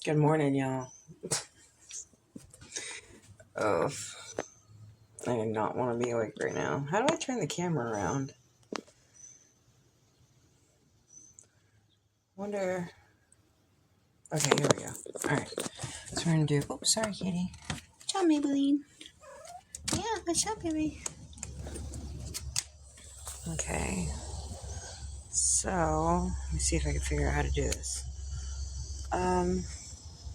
Good morning, y'all. Oh, I do not want to be awake right now. How do I turn the camera around? Wonder. Okay, here we go. Alright. So we're gonna do. Oh, sorry, kitty. Good job, Maybelline. Yeah, good job, baby. Okay. So, let me see if I can figure out how to do this.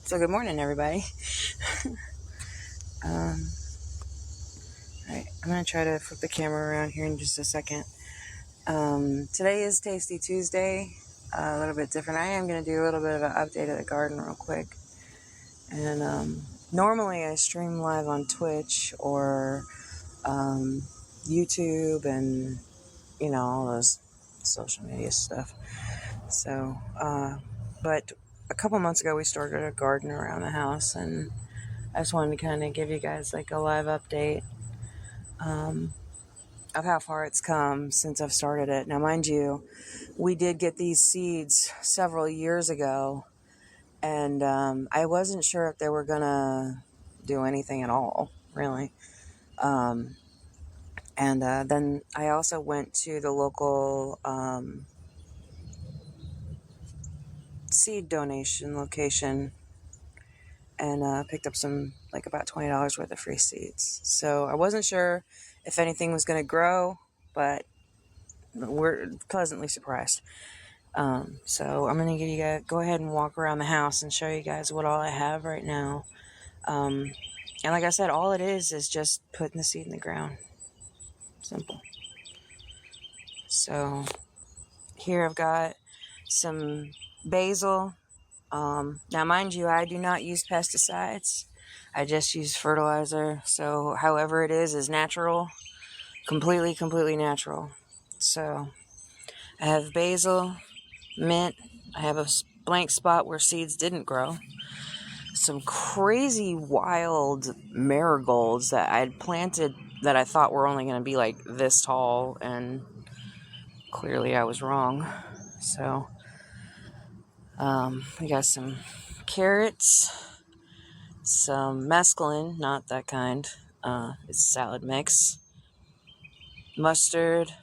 So good morning, everybody. Alright, I'm gonna try to flip the camera around here in just a second. Today is Tasty Tuesday. A little bit different. I am going to do a little bit of an update of the garden real quick. And normally I stream live on Twitch or YouTube and, all those social media stuff. So, but a couple months ago we started a garden around the house, and I just wanted to kind of give you guys like a live update of how far it's come since I've started it. Now, mind you, we did get these seeds several years ago, and I wasn't sure if they were gonna do anything at all, really. And then I also went to the local seed donation location and picked up some, like about $20 worth of free seeds. So I wasn't sure if anything was gonna grow, but we're pleasantly surprised. So I'm gonna give you guys, go ahead and walk around the house and show you guys what all I have right now. And like I said, all it is just putting the seed in the ground. Simple. So here I've got some basil. Now mind you, I do not use pesticides. I just use fertilizer. So however it is natural. Completely natural. So I have basil, mint. I have a blank spot where seeds didn't grow. Some crazy wild marigolds that I'd planted that I thought were only going to be like this tall, and clearly I was wrong. So we got some carrots, some mesclun, not that kind, it's salad mix, mustard,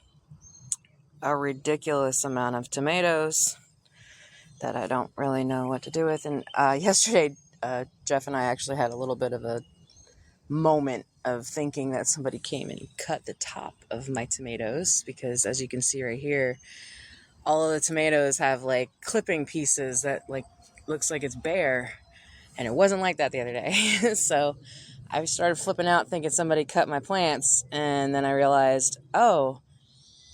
a ridiculous amount of tomatoes that I don't really know what to do with. And yesterday, Jeff and I actually had a little bit of a moment of thinking that somebody came and cut the top of my tomatoes, because as you can see right here, all of the tomatoes have like clipping pieces that like looks like it's bare, and it wasn't like that the other day. So I started flipping out thinking somebody cut my plants, and then I realized, oh,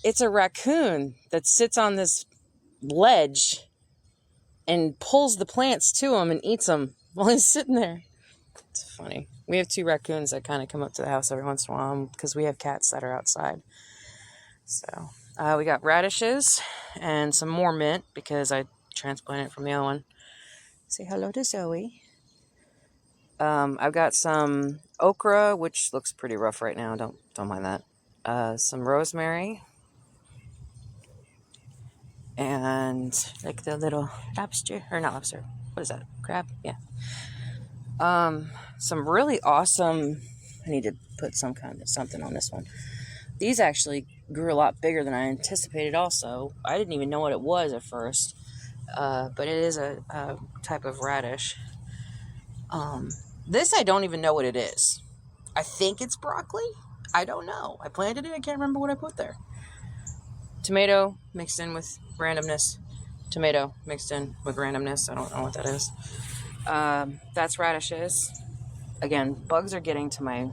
it's a raccoon that sits on this ledge and pulls the plants to him and eats them while he's sitting there. It's funny. We have 2 raccoons that kind of come up to the house every once in a while because we have cats that are outside. So we got radishes and some more mint because I transplanted it from the other one. Say hello to Zoe. I've got some okra, which looks pretty rough right now. Don't mind that. Some rosemary. And like the little lobster, or not lobster, what is that, crab? Yeah. Some really awesome, I need to put some kind of something on this one. These actually grew a lot bigger than I anticipated also. I didn't even know what it was at first, but it is a type of radish. This I don't even know what it is. I think it's broccoli. I don't know. I planted it, I can't remember what I put there. Tomato mixed in with randomness. Tomato mixed in with randomness. I don't know what that is. That's radishes. Again, bugs are getting to my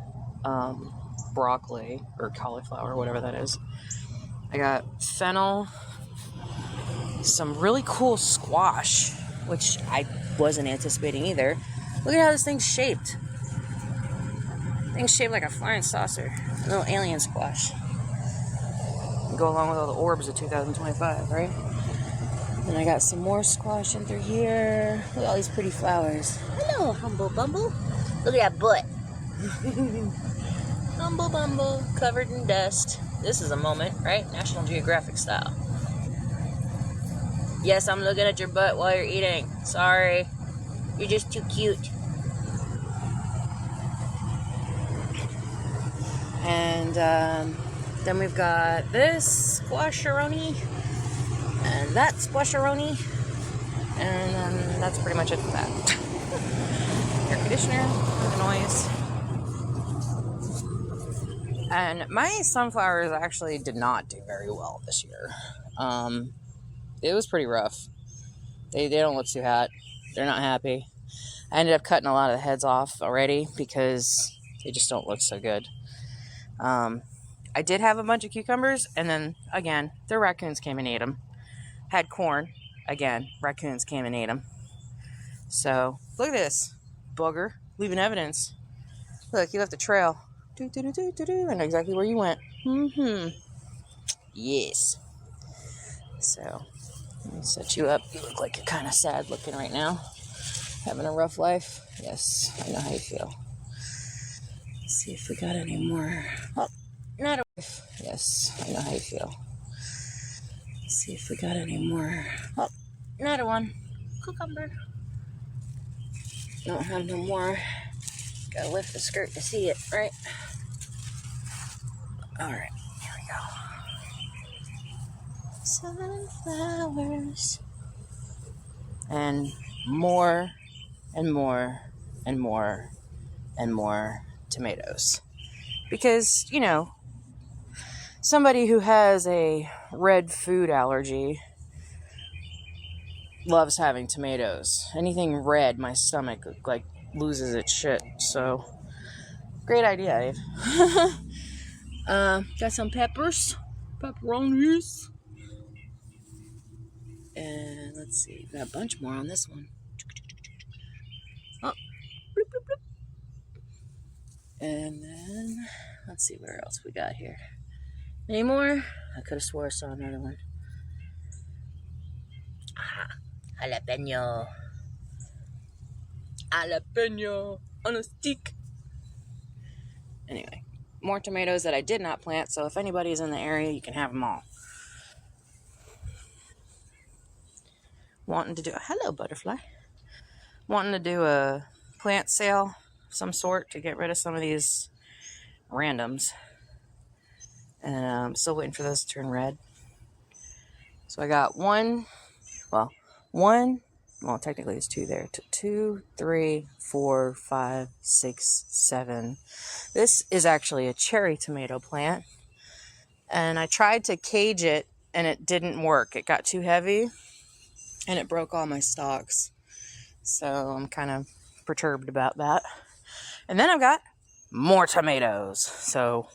broccoli or cauliflower, whatever that is. I got fennel, some really cool squash, which I wasn't anticipating either. Look at how this thing's shaped. Thing's shaped like a flying saucer. A little alien squash. Go along with all the orbs of 2025, right? And I got some more squash in through here. Look at all these pretty flowers. Hello, Humble Bumble. Look at that butt. Humble Bumble, covered in dust. This is a moment, right? National Geographic style. Yes, I'm looking at your butt while you're eating. Sorry. You're just too cute. And then we've got this squasharoni and that squasharoni, and then that's pretty much it for that. Air conditioner, the noise. And my sunflowers actually did not do very well this year. It was pretty rough. They don't look too hot. They're not happy. I ended up cutting a lot of the heads off already because they just don't look so good. I did have a bunch of cucumbers, and then again, the raccoons came and ate them. Had corn, again, raccoons came and ate them. So look at this bugger leaving evidence. Look, he left a trail. And exactly where you went. Yes. So let me set you up. You look like you're kind of sad looking right now. Having a rough life. Yes, I know how you feel. Let's see if we got any more. Oh, not a. Yes, I know how you feel. Let's see if we got any more. Oh, another one. Cucumber. Don't have no more. Gotta lift the skirt to see it, right? Alright, here we go. Sunflowers. And more and more and more and more tomatoes. Because, you know, somebody who has a red food allergy loves having tomatoes. Anything red, my stomach like loses its shit. So, great idea, Eve. Got some peppers, pepperonis, and let's see, got a bunch more on this one. Oh, bloop, bloop, bloop. And then let's see where else we got here. Any more? I could have swore I saw another one. Aha, jalapeno. Jalapeno on a stick. Anyway, more tomatoes that I did not plant, so if anybody's in the area, you can have them all. Wanting to do a hello butterfly. Wanting to do a plant sale of some sort to get rid of some of these randoms. And I'm still waiting for those to turn red. So I got one, technically it's two there. 2, 3, 4, 5, 6, 7. This is actually a cherry tomato plant. And I tried to cage it and it didn't work. It got too heavy and it broke all my stalks. So I'm kind of perturbed about that. And then I've got more tomatoes. So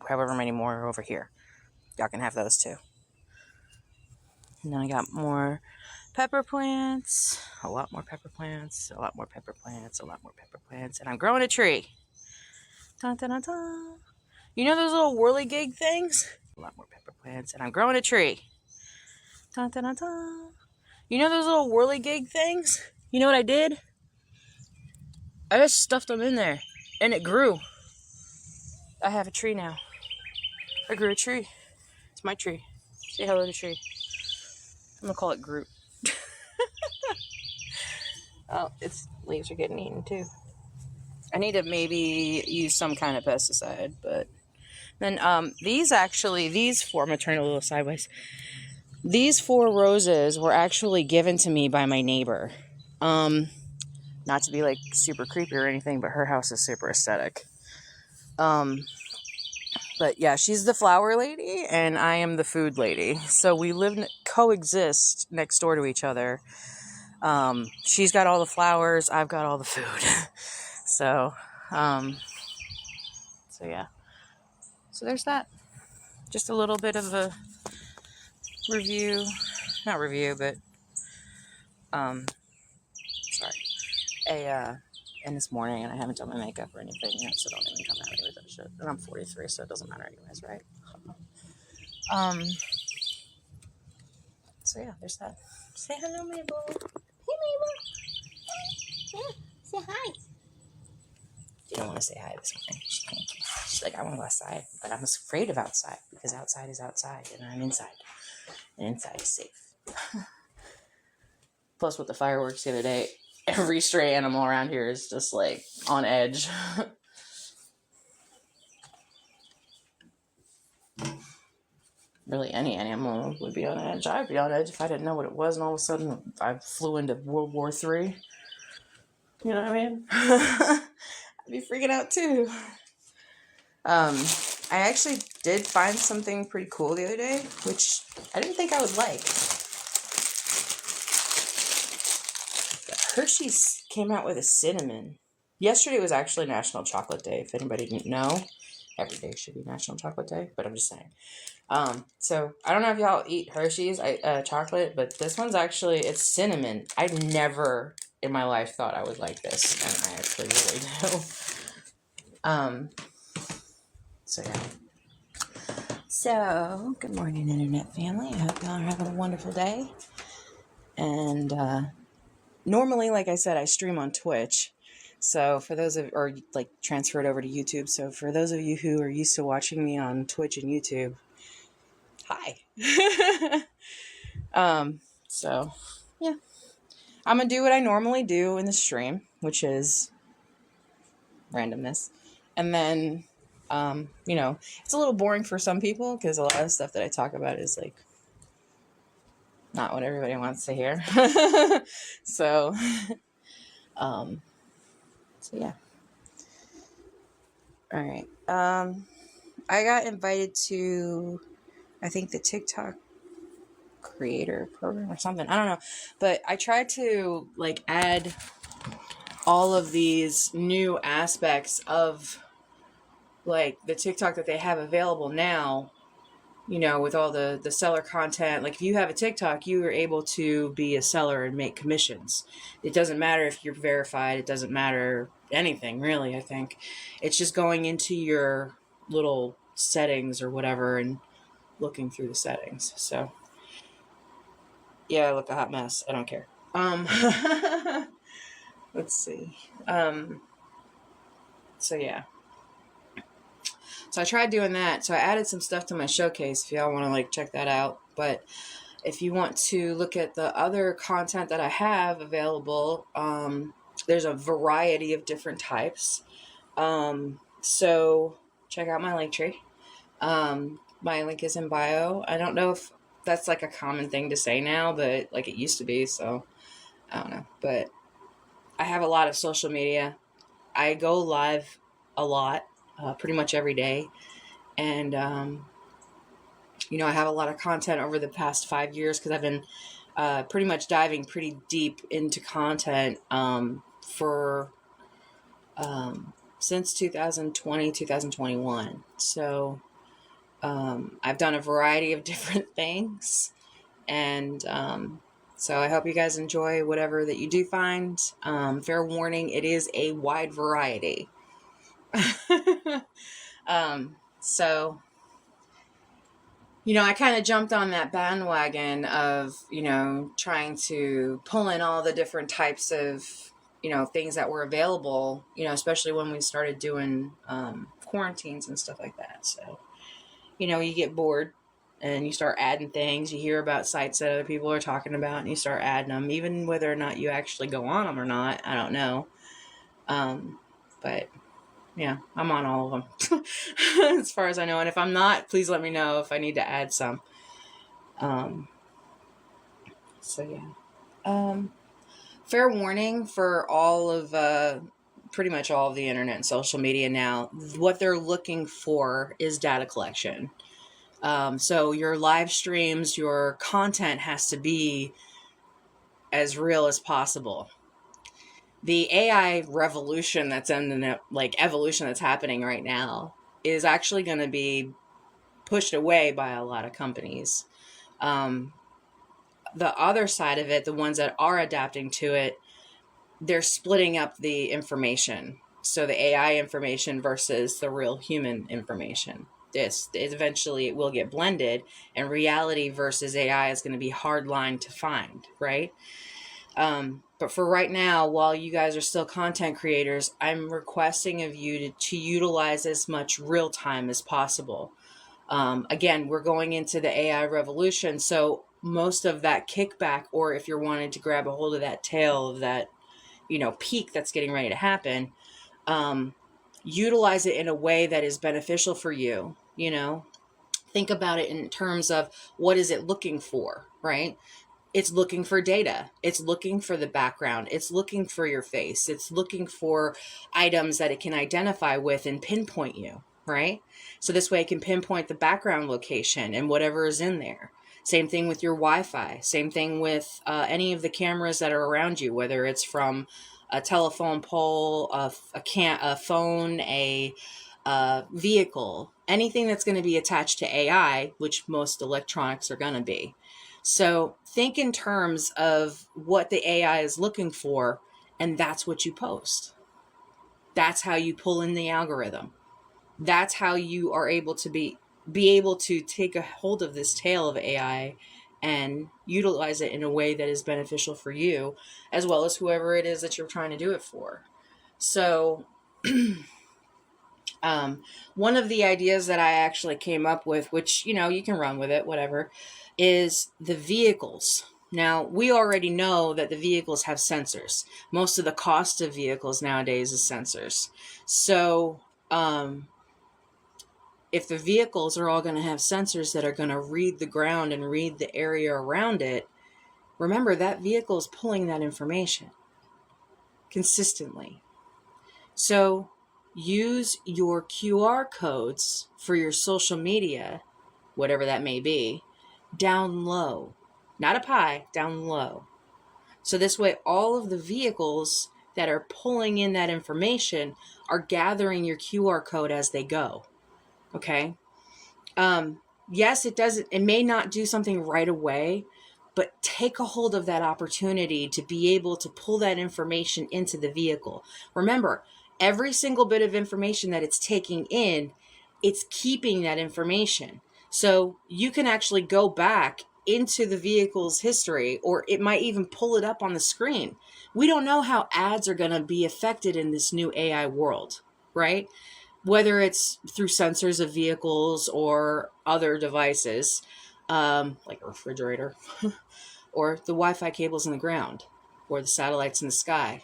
however many more are over here. Y'all can have those too. And then I got more pepper plants. A lot more pepper plants. A lot more pepper plants. A lot more pepper plants. And I'm growing a tree. Dun, dun, dun, dun. You know those little whirligig things? A lot more pepper plants. And I'm growing a tree. Dun, dun, dun, dun. You know those little whirligig things? You know what I did? I just stuffed them in there. And it grew. I have a tree now. I grew a tree. It's my tree. Say hello to the tree. I'm gonna call it Groot. Oh, its leaves are getting eaten too. I need to maybe use some kind of pesticide, but then these 4, I'm gonna turn it a little sideways. These 4 roses were actually given to me by my neighbor. Not to be like super creepy or anything, but her house is super aesthetic. But yeah, she's the flower lady and I am the food lady. So we coexist next door to each other. She's got all the flowers, I've got all the food. So yeah. So there's that. Just a little bit of a review. Not review, but and this morning, and I haven't done my makeup or anything yet, so don't even come at me with that shit. And I'm 43, so it doesn't matter anyways, right? So yeah, there's that. Say hello, Mabel. Hey, Mabel. Yeah, say hi. She don't want to say hi this morning. She's like, I want to go outside, but I'm afraid of outside because outside is outside, and I'm inside, and inside is safe. Plus, with the fireworks the other day, every stray animal around here is just like on edge. Really, any animal would be on edge. I'd be on edge if I didn't know what it was, and all of a sudden I flew into World War III. You know what I mean? I'd be freaking out too. I actually did find something pretty cool the other day, which I didn't think I would like. Hershey's came out with a cinnamon. Yesterday was actually National Chocolate Day, if anybody didn't know. Every day should be National Chocolate Day, but I'm just saying. So I don't know if y'all eat Hershey's chocolate, but this one's actually, it's cinnamon. I never in my life thought I would like this, and I actually really do. So yeah. So, good morning, Internet family. I hope y'all are having a wonderful day. And normally, like I said, I stream on Twitch. So for those of, or like transferred over to YouTube. So for those of you who are used to watching me on Twitch and YouTube, hi. So yeah, I'm gonna do what I normally do in the stream, which is randomness. And then, you know, it's a little boring for some people because a lot of stuff that I talk about is like not what everybody wants to hear. So, so yeah. All right. I got invited to, I think, the TikTok creator program or something. I don't know. But I tried to like add all of these new aspects of like the TikTok that they have available now, you know, with all the seller content. Like if you have a TikTok, you are able to be a seller and make commissions. It doesn't matter if you're verified. It doesn't matter anything really. I think it's just going into your little settings or whatever and looking through the settings. So yeah, I look a hot mess. I don't care. Let's see. So yeah. So I tried doing that. So I added some stuff to my showcase if y'all want to like check that out. But if you want to look at the other content that I have available, there's a variety of different types. So check out my link tree. My link is in bio. I don't know if that's like a common thing to say now, but like it used to be. So I don't know. But I have a lot of social media. I go live a lot. Pretty much every day. And, you know, I have a lot of content over the past 5 years because I've been pretty much diving pretty deep into content for since 2020, 2021. So I've done a variety of different things. And so I hope you guys enjoy whatever that you do find. Fair warning, it is a wide variety. So, you know, I kind of jumped on that bandwagon of, you know, trying to pull in all the different types of, you know, things that were available, you know, especially when we started doing quarantines and stuff like that. So, you know, you get bored and you start adding things. You hear about sites that other people are talking about and you start adding them, even whether or not you actually go on them or not. I don't know. But yeah, I'm on all of them as far as I know. And if I'm not, please let me know if I need to add some. So yeah. Fair warning for all of, pretty much all of the internet and social media now, what they're looking for is data collection. So your live streams, your content has to be as real as possible. The AI revolution that's in the like evolution that's happening right now is actually going to be pushed away by a lot of companies. The other side of it, the ones that are adapting to it, they're splitting up the information. So the AI information versus the real human information. Eventually it will get blended, and reality versus AI is going to be hard line to find, right? But for right now, while you guys are still content creators, I'm requesting of you to utilize as much real time as possible. Again, we're going into the AI revolution. So most of that kickback, or if you're wanting to grab a hold of that tail of that peak that's getting ready to happen, utilize it in a way that is beneficial for you. Think about it in terms of what is it looking for, right? It's looking for data. It's looking for the background. It's looking for your face. It's looking for items that it can identify with and pinpoint you, right? So this way it can pinpoint the background location and whatever is in there. Same thing with your Wi-Fi. Same thing with any of the cameras that are around you, whether it's from a telephone pole, a phone, a vehicle, anything that's going to be attached to AI, which most electronics are going to be. So think in terms of what the AI is looking for, and that's what you post. That's how you pull in the algorithm. That's how you are able to be able to take a hold of this tail of AI and utilize it in a way that is beneficial for you, as well as whoever it is that you're trying to do it for. So one of the ideas that I actually came up with, which, you can run with it, whatever, is the vehicles. Now, we already know that the vehicles have sensors. Most of the cost of vehicles nowadays is sensors. So if the vehicles are all going to have sensors that are going to read the ground and read the area around it, remember that vehicle is pulling that information consistently. So use your QR codes for your social media, whatever that may be, down low. Not up high, down low. So this way, all of the vehicles that are pulling in that information are gathering your QR code as they go. Okay? Yes, it may not do something right away, but take a hold of that opportunity to be able to pull that information into the vehicle. Remember, every single bit of information that it's taking in, it's keeping that information. So you can actually go back into the vehicle's history, or it might even pull it up on the screen. We don't know how ads are going to be affected in this new AI world, right? Whether it's through sensors of vehicles or other devices, like a refrigerator, or the Wi-Fi cables in the ground, or the satellites in the sky.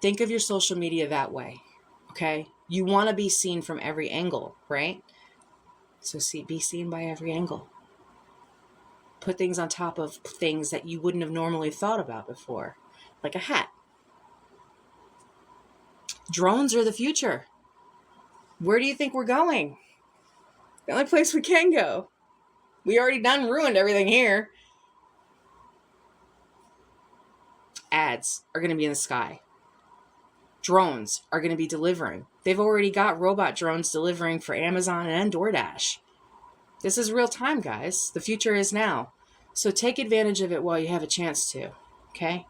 Think of your social media that way, okay? You want to be seen from every angle, right? So be seen by every angle. Put things on top of things that you wouldn't have normally thought about before, like a hat. Drones are the future. Where do you think we're going? The only place we can go. We already done ruined everything here. Ads are going to be in the sky. Drones are going to be delivering. They've already got robot drones delivering for Amazon and DoorDash. This is real time, guys. The future is now. So take advantage of it while you have a chance to, okay?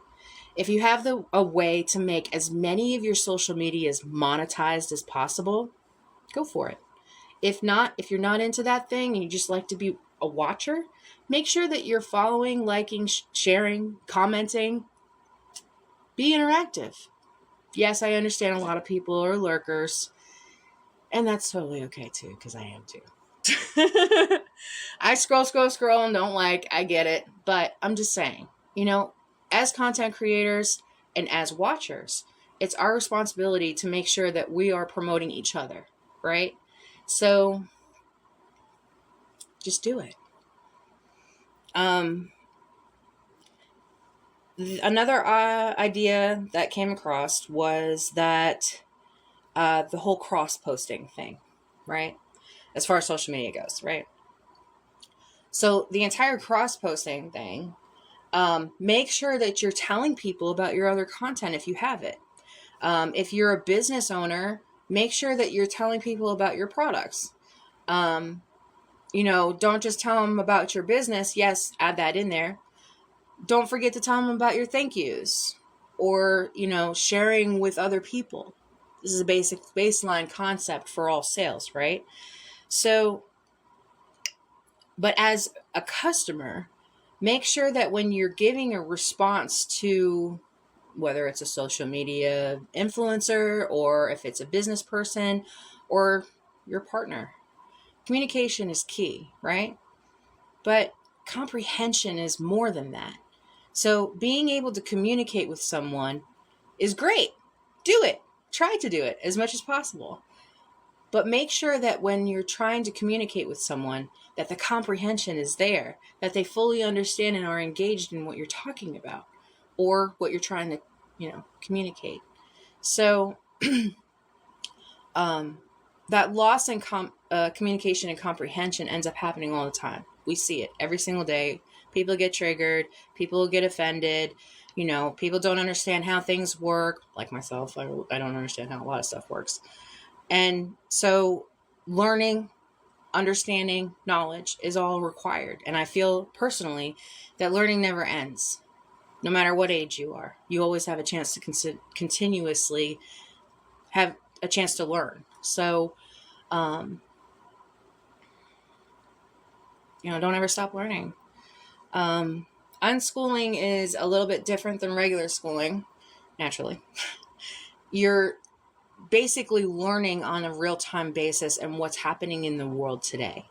If you have a way to make as many of your social medias monetized as possible, go for it. If not, if you're not into that thing and you just like to be a watcher, make sure that you're following, liking, sharing, commenting. Be interactive. Yes, I understand a lot of people are lurkers, and that's totally okay too, because I am too. I scroll and don't like, I get it, but I'm just saying, as content creators and as watchers, it's our responsibility to make sure that we are promoting each other, right? So just do it. Another idea that came across was that the whole cross-posting thing, right? As far as social media goes, right? So the entire cross-posting thing, make sure that you're telling people about your other content if you have it. If you're a business owner, make sure that you're telling people about your products. Don't just tell them about your business. Yes, add that in there. Don't forget to tell them about your thank yous or, sharing with other people. This is a basic baseline concept for all sales, right? So, but as a customer, make sure that when you're giving a response to whether it's a social media influencer or if it's a business person or your partner, communication is key, right? But comprehension is more than that. So being able to communicate with someone is great. Do it. Try to do it as much as possible. But make sure that when you're trying to communicate with someone, that the comprehension is there, that they fully understand and are engaged in what you're talking about or what you're trying to, communicate. So that loss in communication and comprehension ends up happening all the time. We see it every single day. People get triggered. People get offended. People don't understand how things work. Like myself, I don't understand how a lot of stuff works. And so learning, understanding, knowledge is all required. And I feel personally that learning never ends. No matter what age you are, you always have a chance to continuously have a chance to learn. So, don't ever stop learning. Unschooling is a little bit different than regular schooling, naturally. You're basically learning on a real-time basis and what's happening in the world today.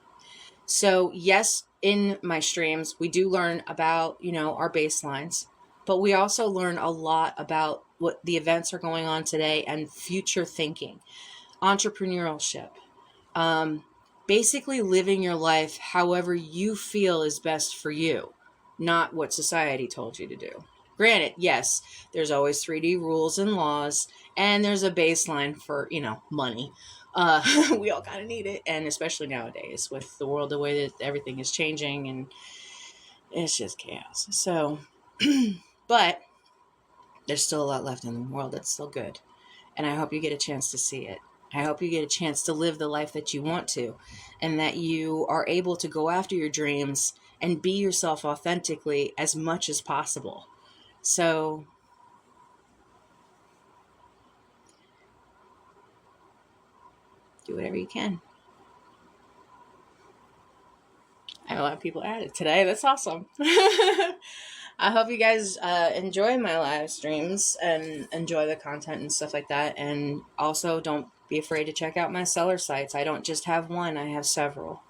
So yes, in my streams, we do learn about, our baselines, but we also learn a lot about what the events are going on today and future thinking, entrepreneurship, basically living your life however you feel is best for you, not what society told you to do. Granted, yes, there's always 3D rules and laws, and there's a baseline for, money. We all kind of need it, and especially nowadays with the world, the way that everything is changing, and it's just chaos. So, but there's still a lot left in the world that's still good, and I hope you get a chance to see it. I hope you get a chance to live the life that you want to, and that you are able to go after your dreams and be yourself authentically as much as possible. So, do whatever you can. I have a lot of people added today. That's awesome. I hope you guys enjoy my live streams and enjoy the content and stuff like that. And also, don't be afraid to check out my seller sites. I don't just have one, I have several.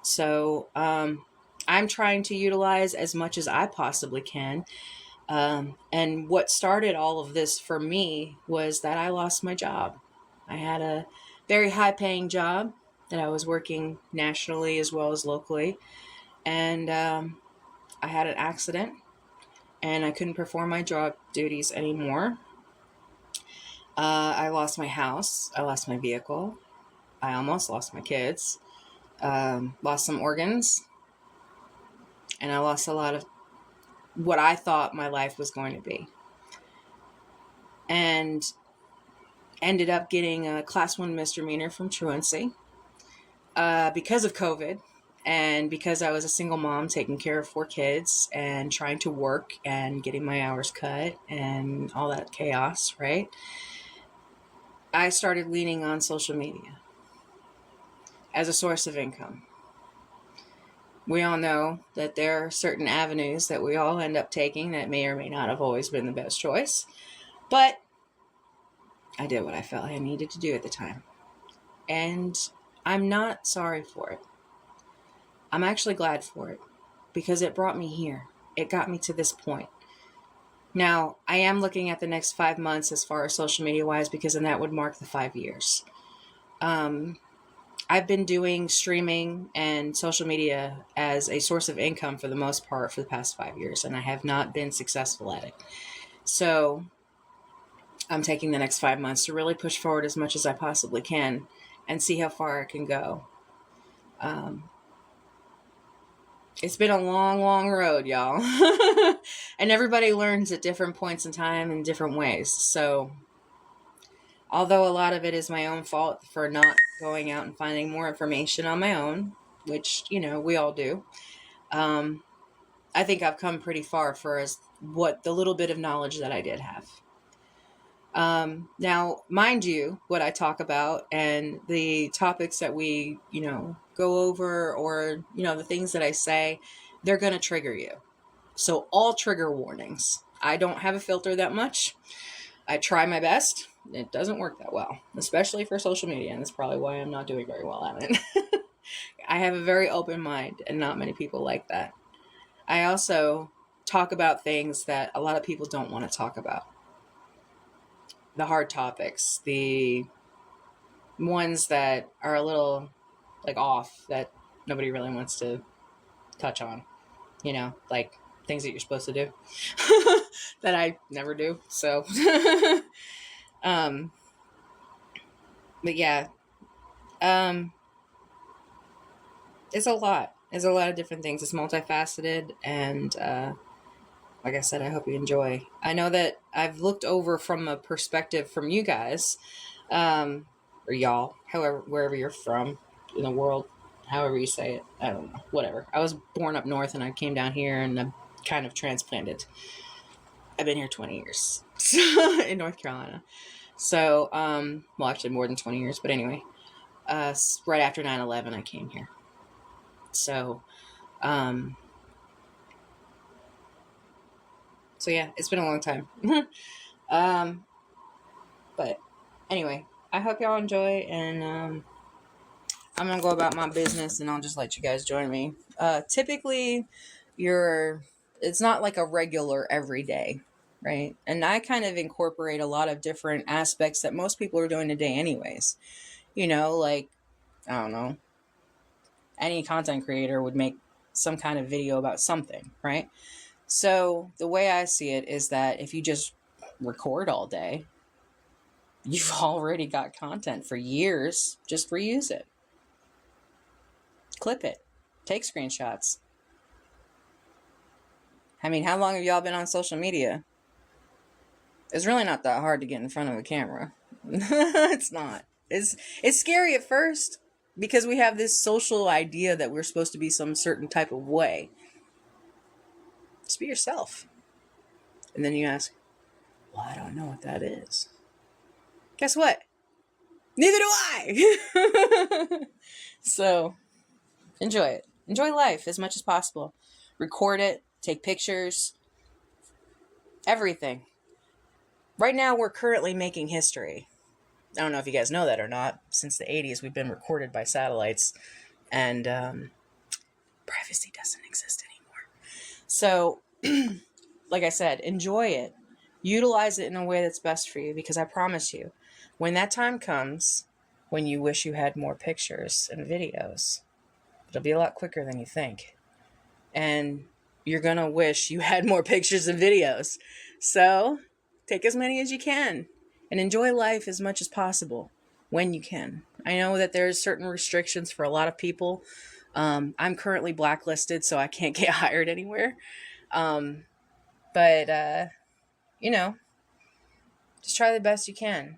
So I'm trying to utilize as much as I possibly can. And what started all of this for me was that I lost my job. I had a very high-paying job that I was working nationally as well as locally. And I had an accident, and I couldn't perform my job duties anymore. I lost my house. I lost my vehicle. I almost lost my kids. Lost some organs. And I lost a lot of what I thought my life was going to be. And ended up getting a Class 1 misdemeanor from truancy because of COVID. And because I was a single mom taking care of 4 kids and trying to work and getting my hours cut and all that chaos, right? I started leaning on social media as a source of income. We all know that there are certain avenues that we all end up taking that may or may not have always been the best choice. But I did what I felt I needed to do at the time. And I'm not sorry for it. I'm actually glad for it because it brought me here. It got me to this point. Now, I am looking at the next 5 months as far as social media wise, because then that would mark the 5 years. I've been doing streaming and social media as a source of income for the most part for the past 5 years, and I have not been successful at it. So I'm taking the next 5 months to really push forward as much as I possibly can and see how far I can go. It's been a long, long road, y'all. And everybody learns at different points in time in different ways. So although a lot of it is my own fault for not going out and finding more information on my own, which, we all do, I think I've come pretty far for what the little bit of knowledge that I did have. Now, mind you, what I talk about and the topics that we, go over, or, the things that I say, they're going to trigger you. So all trigger warnings. I don't have a filter that much. I try my best. It doesn't work that well, especially for social media. And that's probably why I'm not doing very well at it. I have a very open mind, and not many people like that. I also talk about things that a lot of people don't want to talk about. the hard topics, the ones that are a little like off, that nobody really wants to touch on, like things that you're supposed to do that I never do. So, um, but yeah, um, it's a lot. It's a lot of different things. It's multifaceted, and like I said, I hope you enjoy. I know that I've looked over from a perspective from you guys, or y'all, however, wherever you're from in the world, however you say it. I don't know, whatever. I was born up north and I came down here and I'm kind of transplanted. I've been here 20 years in North Carolina. So, well, actually more than 20 years, but anyway, right after 9/11, I came here. So, so yeah, it's been a long time. But anyway, I hope y'all enjoy, and I'm gonna go about my business, and I'll just let you guys join me. Typically, it's not like a regular everyday, right? And I kind of incorporate a lot of different aspects that most people are doing today, anyways. Like, I don't know, any content creator would make some kind of video about something, right? So the way I see it is that if you just record all day, you've already got content for years. Just reuse it. Clip it. Take screenshots. I mean, how long have y'all been on social media? It's really not that hard to get in front of a camera. It's not. It's scary at first because we have this social idea that we're supposed to be some certain type of way. Just be yourself. And then you ask, well, I don't know what that is. Guess what? Neither do I. So, enjoy it. Enjoy life as much as possible. Record it. Take pictures. Everything. Right now, we're currently making history. I don't know if you guys know that or not. Since the 80s, we've been recorded by satellites. And privacy doesn't exist anymore. So, like I said, enjoy it. Utilize it in a way that's best for you, because I promise you, when that time comes, when you wish you had more pictures and videos, it'll be a lot quicker than you think. And you're going to wish you had more pictures and videos. So take as many as you can and enjoy life as much as possible when you can. I know that there's certain restrictions for a lot of people. I'm currently blacklisted, so I can't get hired anywhere. But just try the best you can.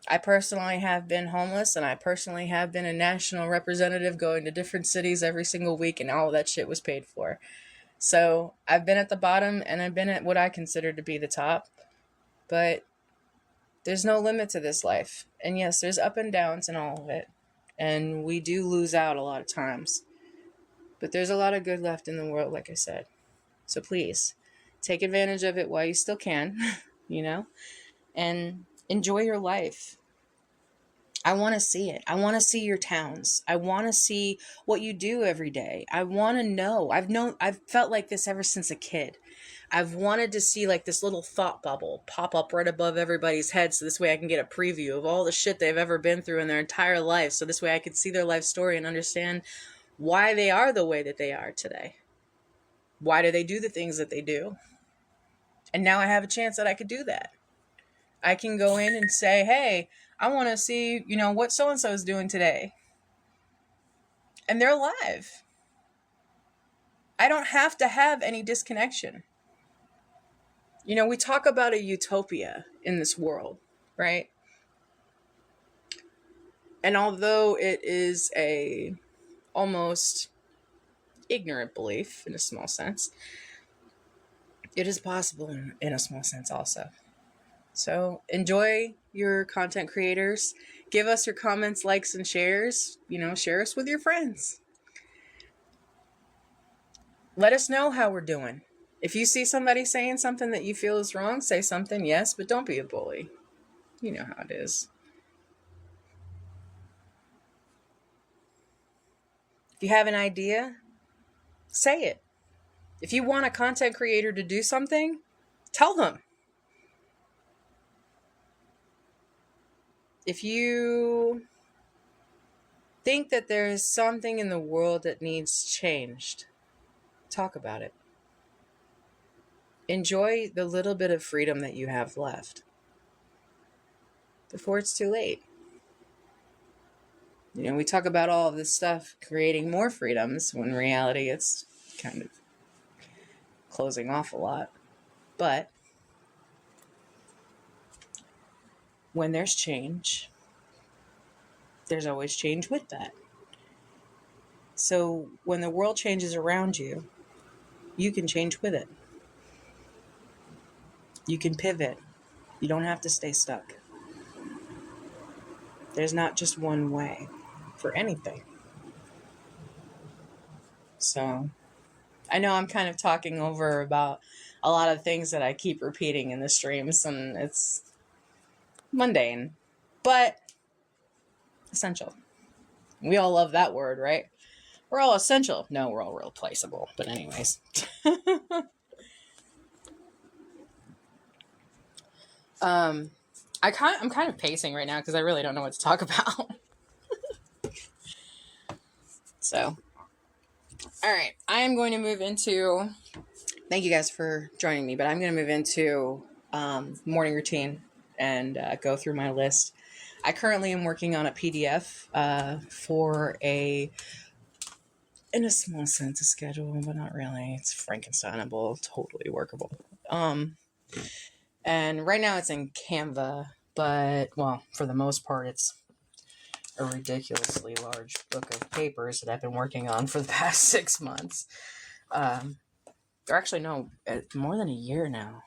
I personally have been homeless, and I personally have been a national representative going to different cities every single week, and all of that shit was paid for. So I've been at the bottom, and I've been at what I consider to be the top. But there's no limit to this life. And yes, there's up and downs in all of it. And we do lose out a lot of times. But there's a lot of good left in the world, like I said. So please, take advantage of it while you still can, and enjoy your life. I want to see it. I want to see your towns. I want to see what you do every day. I want to know. I've felt like this ever since a kid. I've wanted to see like this little thought bubble pop up right above everybody's head, so this way I can get a preview of all the shit they've ever been through in their entire life. So this way I could see their life story and understand why they are the way that they are today. Why do they do the things that they do? And now I have a chance that I could do that. I can go in and say, hey, I want to see, what so-and-so is doing today. And they're alive. I don't have to have any disconnection. We talk about a utopia in this world, right? And although it is a almost ignorant belief in a small sense, it is possible in a small sense also. So enjoy your content creators. Give us your comments, likes, and shares. Share us with your friends. Let us know how we're doing. If you see somebody saying something that you feel is wrong, say something, yes, but don't be a bully. You know how it is. If you have an idea, say it. If you want a content creator to do something, tell them. if you think that there is something in the world that needs changed, talk about it. Enjoy the little bit of freedom that you have left before it's too late. You know, we talk about all of this stuff creating more freedoms, when in reality it's kind of closing off a lot. But when there's change, there's always change with that. So when the world changes around you, you can change with it. You can pivot. You don't have to stay stuck. There's not just one way for anything. So I know I'm kind of talking over about a lot of things that I keep repeating in the streams, and it's mundane, but essential. We all love that word, right? We're all essential. No, we're all replaceable. But anyways. I'm kind of pacing right now because I really don't know what to talk about. So, all right. I am going to move into... Thank you guys for joining me, but I'm going to move into morning routine and go through my list. I currently am working on a PDF for in a small sense, a schedule, but not really. It's Frankensteinable, totally workable. And right now it's in Canva, but, well, for the most part, it's a ridiculously large book of papers that I've been working on for the past 6 months. Or actually, no, more than a year now.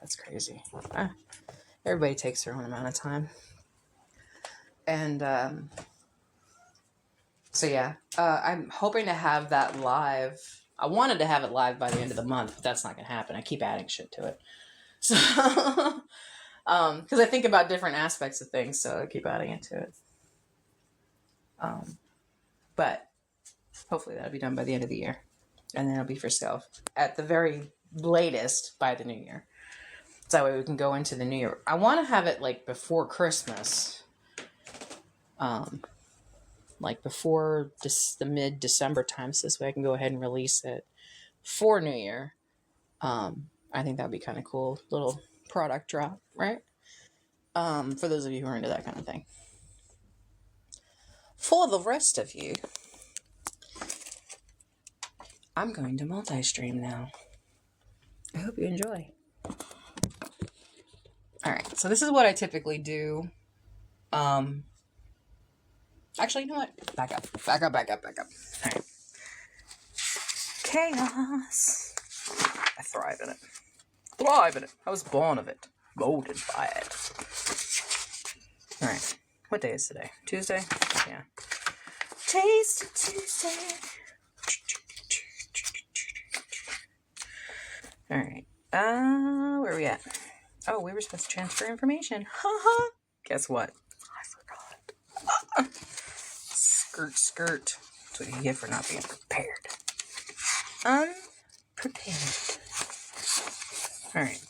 That's crazy. Everybody takes their own amount of time. And so, yeah, I'm hoping to have that live. I wanted to have it live by the end of the month, but that's not going to happen. I keep adding shit to it. So, because I think about different aspects of things, so I keep adding it to it. But hopefully that'll be done by the end of the year. And then it'll be for sale at the very latest by the new year. So that way we can go into the new year. I want to have it like before Christmas. Like before the mid-December time, so this way I can go ahead and release it for New Year. I think that'd be kind of cool. Little product drop, right? For those of you who are into that kind of thing. For the rest of you, I'm going to multi-stream now. I hope you enjoy. Alright, so this is what I typically do. Actually, you know what? Back up. Alright. Chaos. I thrive in it. I was born of it. Molded by it. Alright. What day is today? Tuesday? Yeah. Taste Tuesday. Alright. Where are we at? Oh, we were supposed to transfer information. Haha. Guess what? I forgot. Skirt. That's what you get for not being prepared. Unprepared. Alright.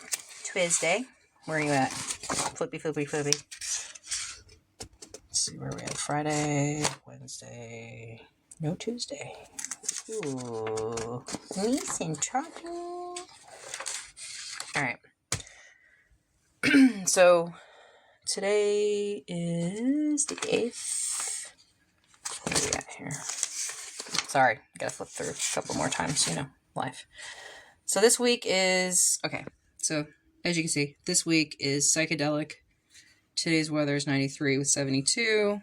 Tuesday. Where are you at? Flippy. Let's see where we at. Friday, Wednesday. No Tuesday. Ooh. Nice and tropical. Alright. So, today is the 8th. What do we got here? Sorry, gotta flip through a couple more times, life. So this week is, okay, so as you can see, this week is psychedelic. Today's weather is 93 with 72.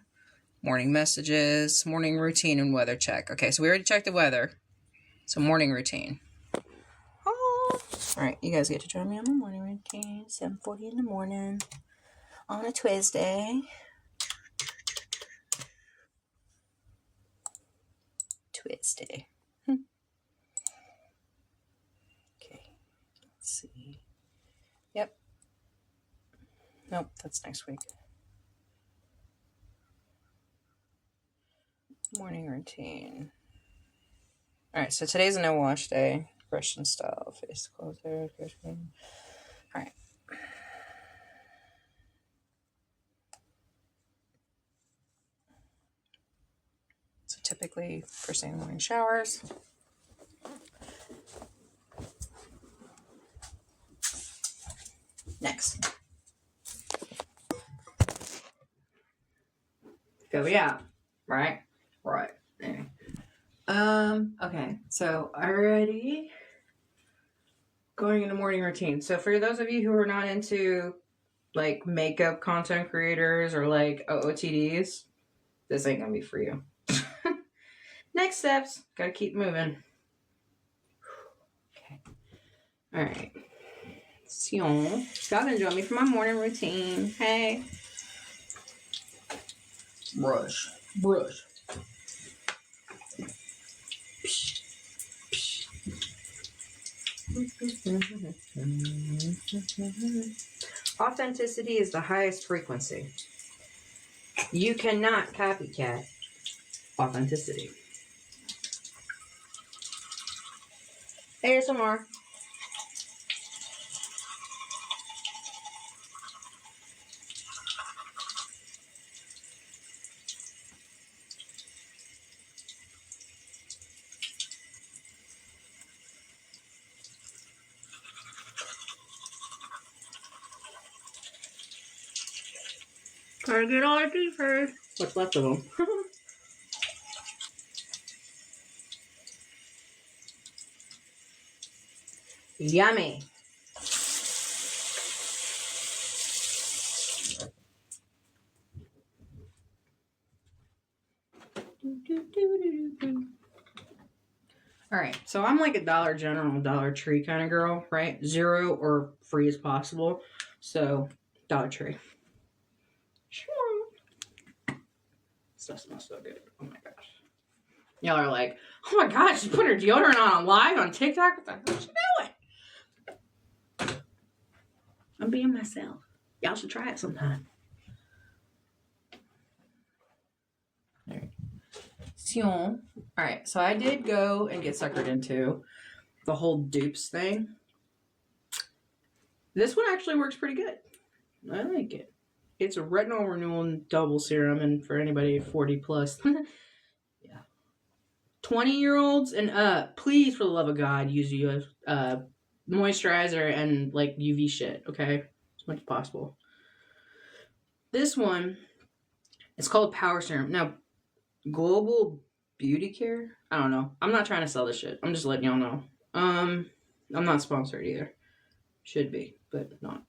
Morning messages, morning routine, and weather check. Okay, so we already checked the weather. So morning routine. Oh. All right, you guys get to join me on my morning routine. 7:40 in the morning on a Tuesday. Okay, let's see. Yep. Nope, that's next week. Morning routine. All right, so today's a no wash day. Brush and style, face closer. All right. typically first thing in the morning showers. Next. Go yeah. Right? Right. Anyway. Okay, so already going into morning routine. So for those of you who are not into like makeup content creators or like OOTDs, this ain't gonna be for you. Next steps, gotta keep moving. Okay. Alright. So, gotta join me for my morning routine. Hey. Brush. Authenticity is the highest frequency. You cannot copycat authenticity. ASMR. Gotta get all our teeth first. What's left of them? Yummy. All right, so I'm like a Dollar General, Dollar Tree kind of girl, right? Zero or free as possible. So, Dollar Tree. Stuff smells so good. Oh my gosh. Y'all are like, oh my gosh, she put her deodorant on live on TikTok? What the hell is she doing? I'm being myself. Y'all should try it sometime. All right. All right, so I did go and get suckered into the whole dupes thing. This one actually works pretty good. I like it. It's a retinol renewal double serum, and for anybody 40 plus, yeah, 20-year-olds and please, for the love of God, use moisturizer and like UV shit, okay, as much as possible. This one, it's called Power Serum. Now, Global Beauty Care, I don't know. I'm not trying to sell this shit. I'm just letting y'all know. I'm not sponsored either. Should be, but not.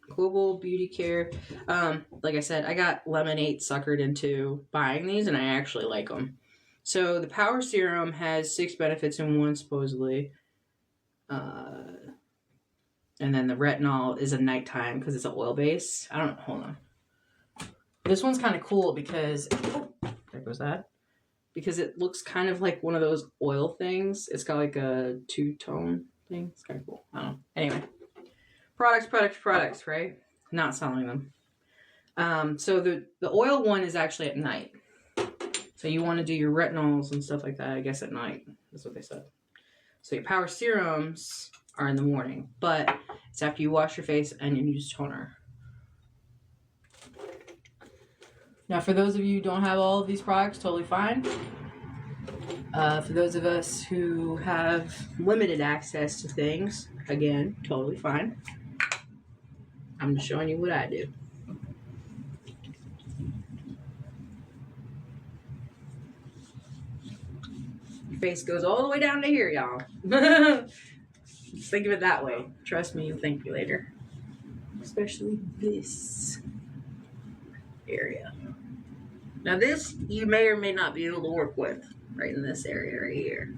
Global Beauty Care. Like I said, I got Lemonade suckered into buying these, and I actually like them. So the Power Serum has 6 benefits in one, supposedly. And then the retinol is a nighttime because it's an oil base. I don't know. Hold on. This one's kind of cool because... Oh, there goes that. Because it looks kind of like one of those oil things. It's got like a 2-tone thing. It's kind of cool. I don't know. Anyway. Products, right? Not selling them. So the oil one is actually at night. So you want to do your retinols and stuff like that, I guess, at night. That's what they said. So your Power Serums are in the morning, but it's after you wash your face and you use toner. Now, for those of you who don't have all of these products, totally fine. For those of us who have limited access to things, again, totally fine. I'm just showing you what I do. Your face goes all the way down to here, y'all. Just think of it that way. Trust me, you'll thank me later. Especially this area. Now this, you may or may not be able to work with right in this area right here.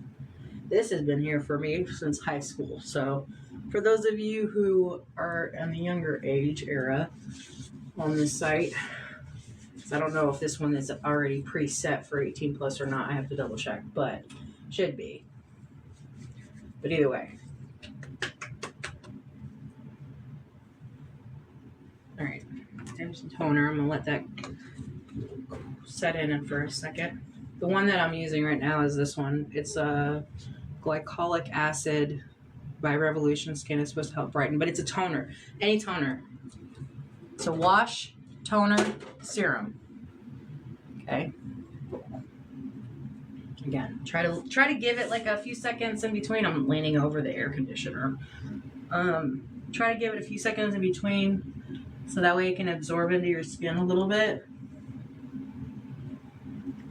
This has been here for me since high school. So for those of you who are in the younger age era on this site, I don't know if this one is already preset for 18 plus or not. I have to double check, but should be. But either way. All right, there's some toner. I'm gonna let that set in for a second. The one that I'm using right now is this one. It's a glycolic acid by Revolution Skin. It's supposed to help brighten, but it's a toner. Any toner. It's a wash, toner, serum. Okay. Again, try to give it like a few seconds in between. I'm leaning over the air conditioner. Try to give it a few seconds in between so that way it can absorb into your skin a little bit.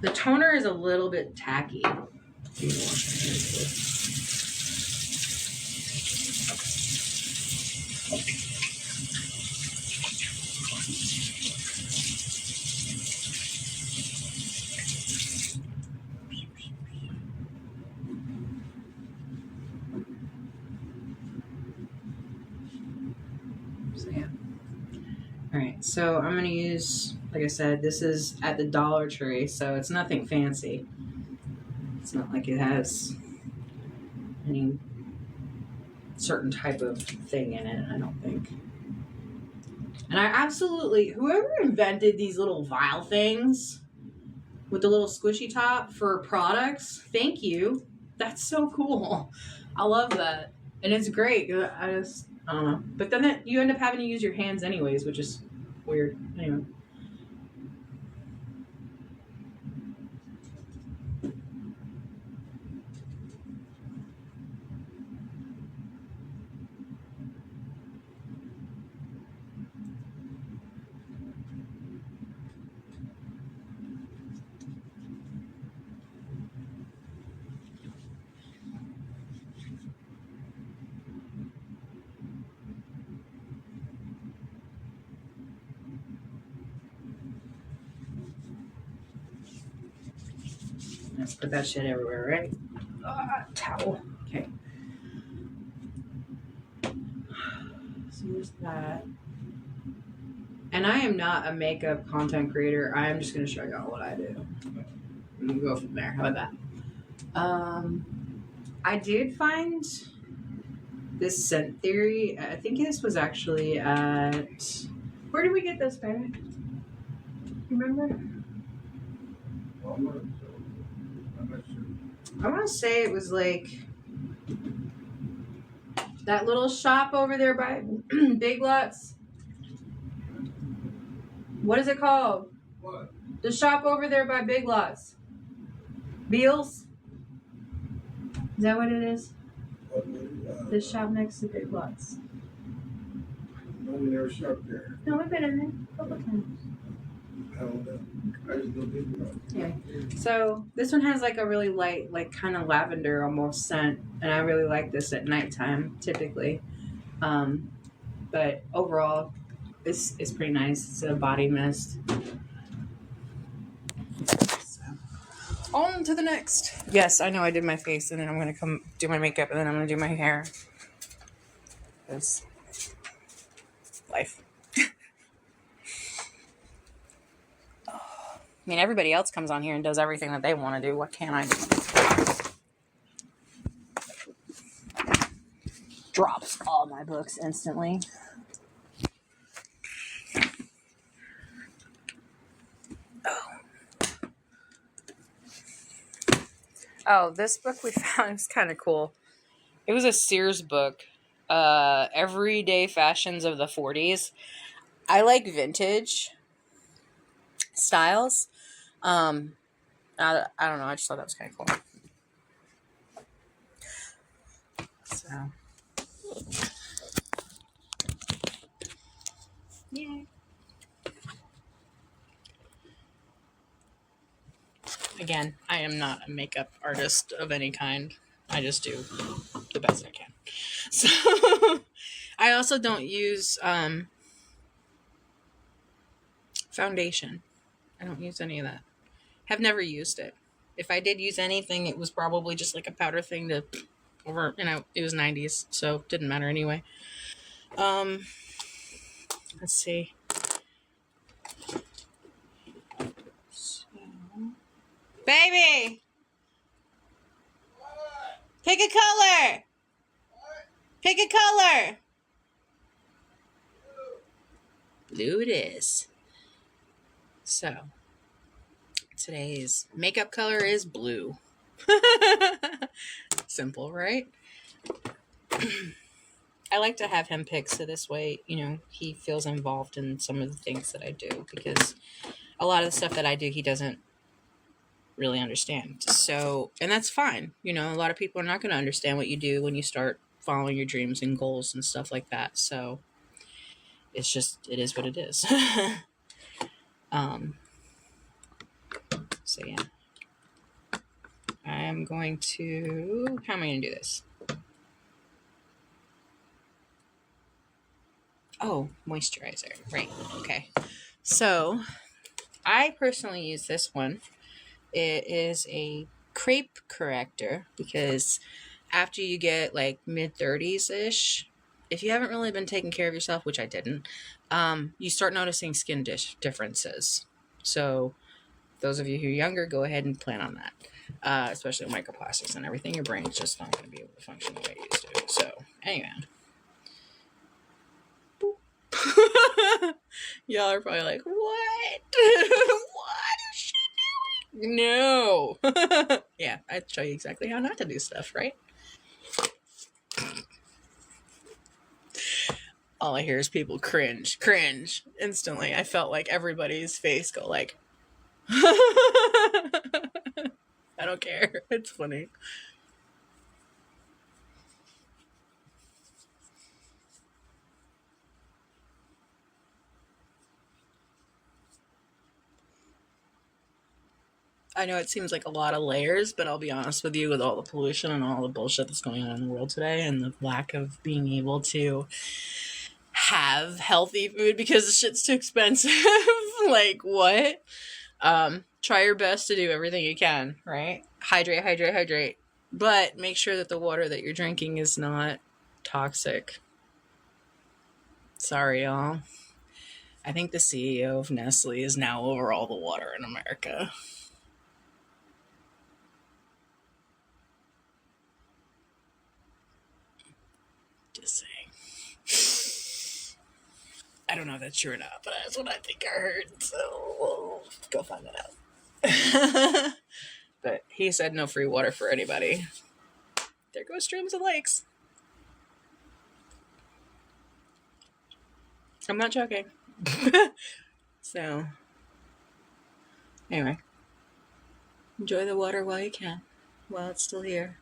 The toner is a little bit tacky. So yeah. All right, so I'm gonna use, like I said, this is at the Dollar Tree, so it's nothing fancy. It's not like it has any certain type of thing in it, I don't think. And I absolutely, whoever invented these little vial things with the little squishy top for products, thank you. That's so cool. I love that. And it's great. I don't know. But then you end up having to use your hands anyways, which is weird. Anyway. Let's put that shit everywhere, right? Towel. Okay. So there's that. And I am not a makeup content creator. I am just going to show y'all what I do. And we'll go from there. How about that? I did find this scent theory. I think this was actually at... Where did we get this, baby? You remember? I want to say it was like that little shop over there by Big Lots. What is it called? What? The shop over there by Big Lots. Beals? Is that what it is? The shop next to Big Lots. No, we never shopped there. No, we've been in there a couple times. I don't know. I just don't think about it. Yeah. So this one has like a really light, like kind of lavender almost scent, and I really like this at nighttime typically. But overall, this is pretty nice. It's a body mist. So, on to the next. Yes, I know I did my face, and then I'm gonna come do my makeup, and then I'm gonna do my hair. Because life. I mean, everybody else comes on here and does everything that they want to do. What can I do? Drops all my books instantly. Oh, this book we found was kind of cool. It was a Sears book. Everyday Fashions of the 40s. I like vintage styles. I don't know. I just thought that was kind of cool. So, yeah. Again, I am not a makeup artist of any kind. I just do the best I can. So, I also don't use foundation. I don't use any of that. Have never used it. If I did use anything, it was probably just like a powder thing to over, it was 90s, so it didn't matter anyway. Let's see. So, baby! Pick a color! Pick a color! Blue it is. So, today's makeup color is blue. Simple, right? I like to have him pick so this way, he feels involved in some of the things that I do, because a lot of the stuff that I do, he doesn't really understand. So, and that's fine. You know, a lot of people are not going to understand what you do when you start following your dreams and goals and stuff like that. So it's just, it is what it is. So yeah, I am going to, how am I going to do this? Oh, moisturizer. Right. Okay. So I personally use this one. It is a crepe corrector because after you get like mid-30s ish, if you haven't really been taking care of yourself, which I didn't, you start noticing skin differences. So those of you who are younger, go ahead and plan on that. Especially with microplastics and everything, your brain's just not going to be able to function the way it used to. So anyway. Y'all are probably like, what? What is she doing? No. Yeah, I'd show you exactly how not to do stuff, right? All I hear is people cringe instantly. I felt like everybody's face go like, I don't care. It's funny. I know it seems like a lot of layers, but I'll be honest with you, with all the pollution and all the bullshit that's going on in the world today and the lack of being able to have healthy food because the shit's too expensive. Like, what? Try your best to do everything you can, right? Hydrate. But make sure that the water that you're drinking is not toxic. Sorry, y'all. I think the CEO of Nestle is now over all the water in America. Just saying. I don't know if that's true or not, but that's what I think I heard, so we'll go find that out. But he said no free water for anybody. There goes streams and lakes. I'm not joking. So, anyway. Enjoy the water while you can, while it's still here.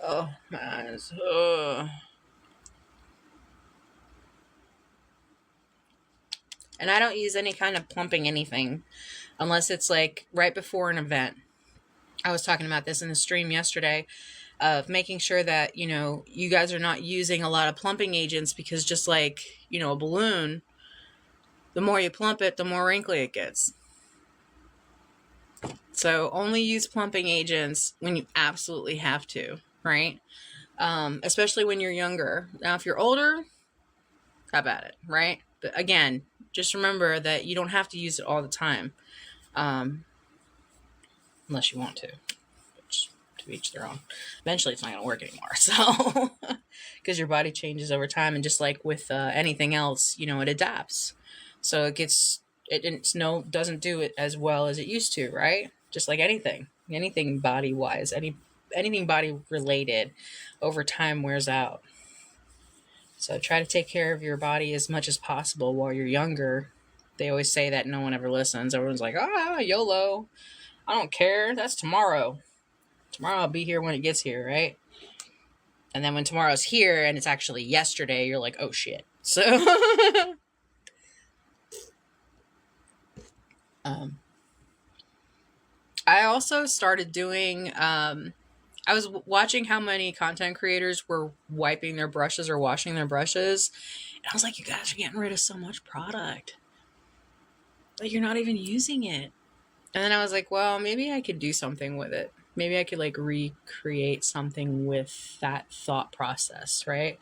Oh, my eyes. Ugh. And I don't use any kind of plumping anything unless it's like right before an event. I was talking about this in the stream yesterday of making sure that, you know, you guys are not using a lot of plumping agents because just like, you know, a balloon, the more you plump it, the more wrinkly it gets. So only use plumping agents when you absolutely have to, right? Especially when you're younger. Now, if you're older, have at it, right? But again, just remember that you don't have to use it all the time, unless you want to, which to each their own. Eventually, it's not going to work anymore, so because your body changes over time, and just like with anything else, you know, it adapts. So it doesn't do it as well as it used to, right? Just like anything body wise, anything body related, over time wears out. So try to take care of your body as much as possible while you're younger. They always say that, no one ever listens. Everyone's like, YOLO. I don't care. That's tomorrow. Tomorrow I'll be here when it gets here, right? And then when tomorrow's here and it's actually yesterday, you're like, oh shit. So I also started doing, I was watching how many content creators were wiping their brushes or washing their brushes. And I was like, you guys are getting rid of so much product. Like, you're not even using it. And then I was like, well, maybe I could do something with it. Maybe I could like recreate something with that thought process, right?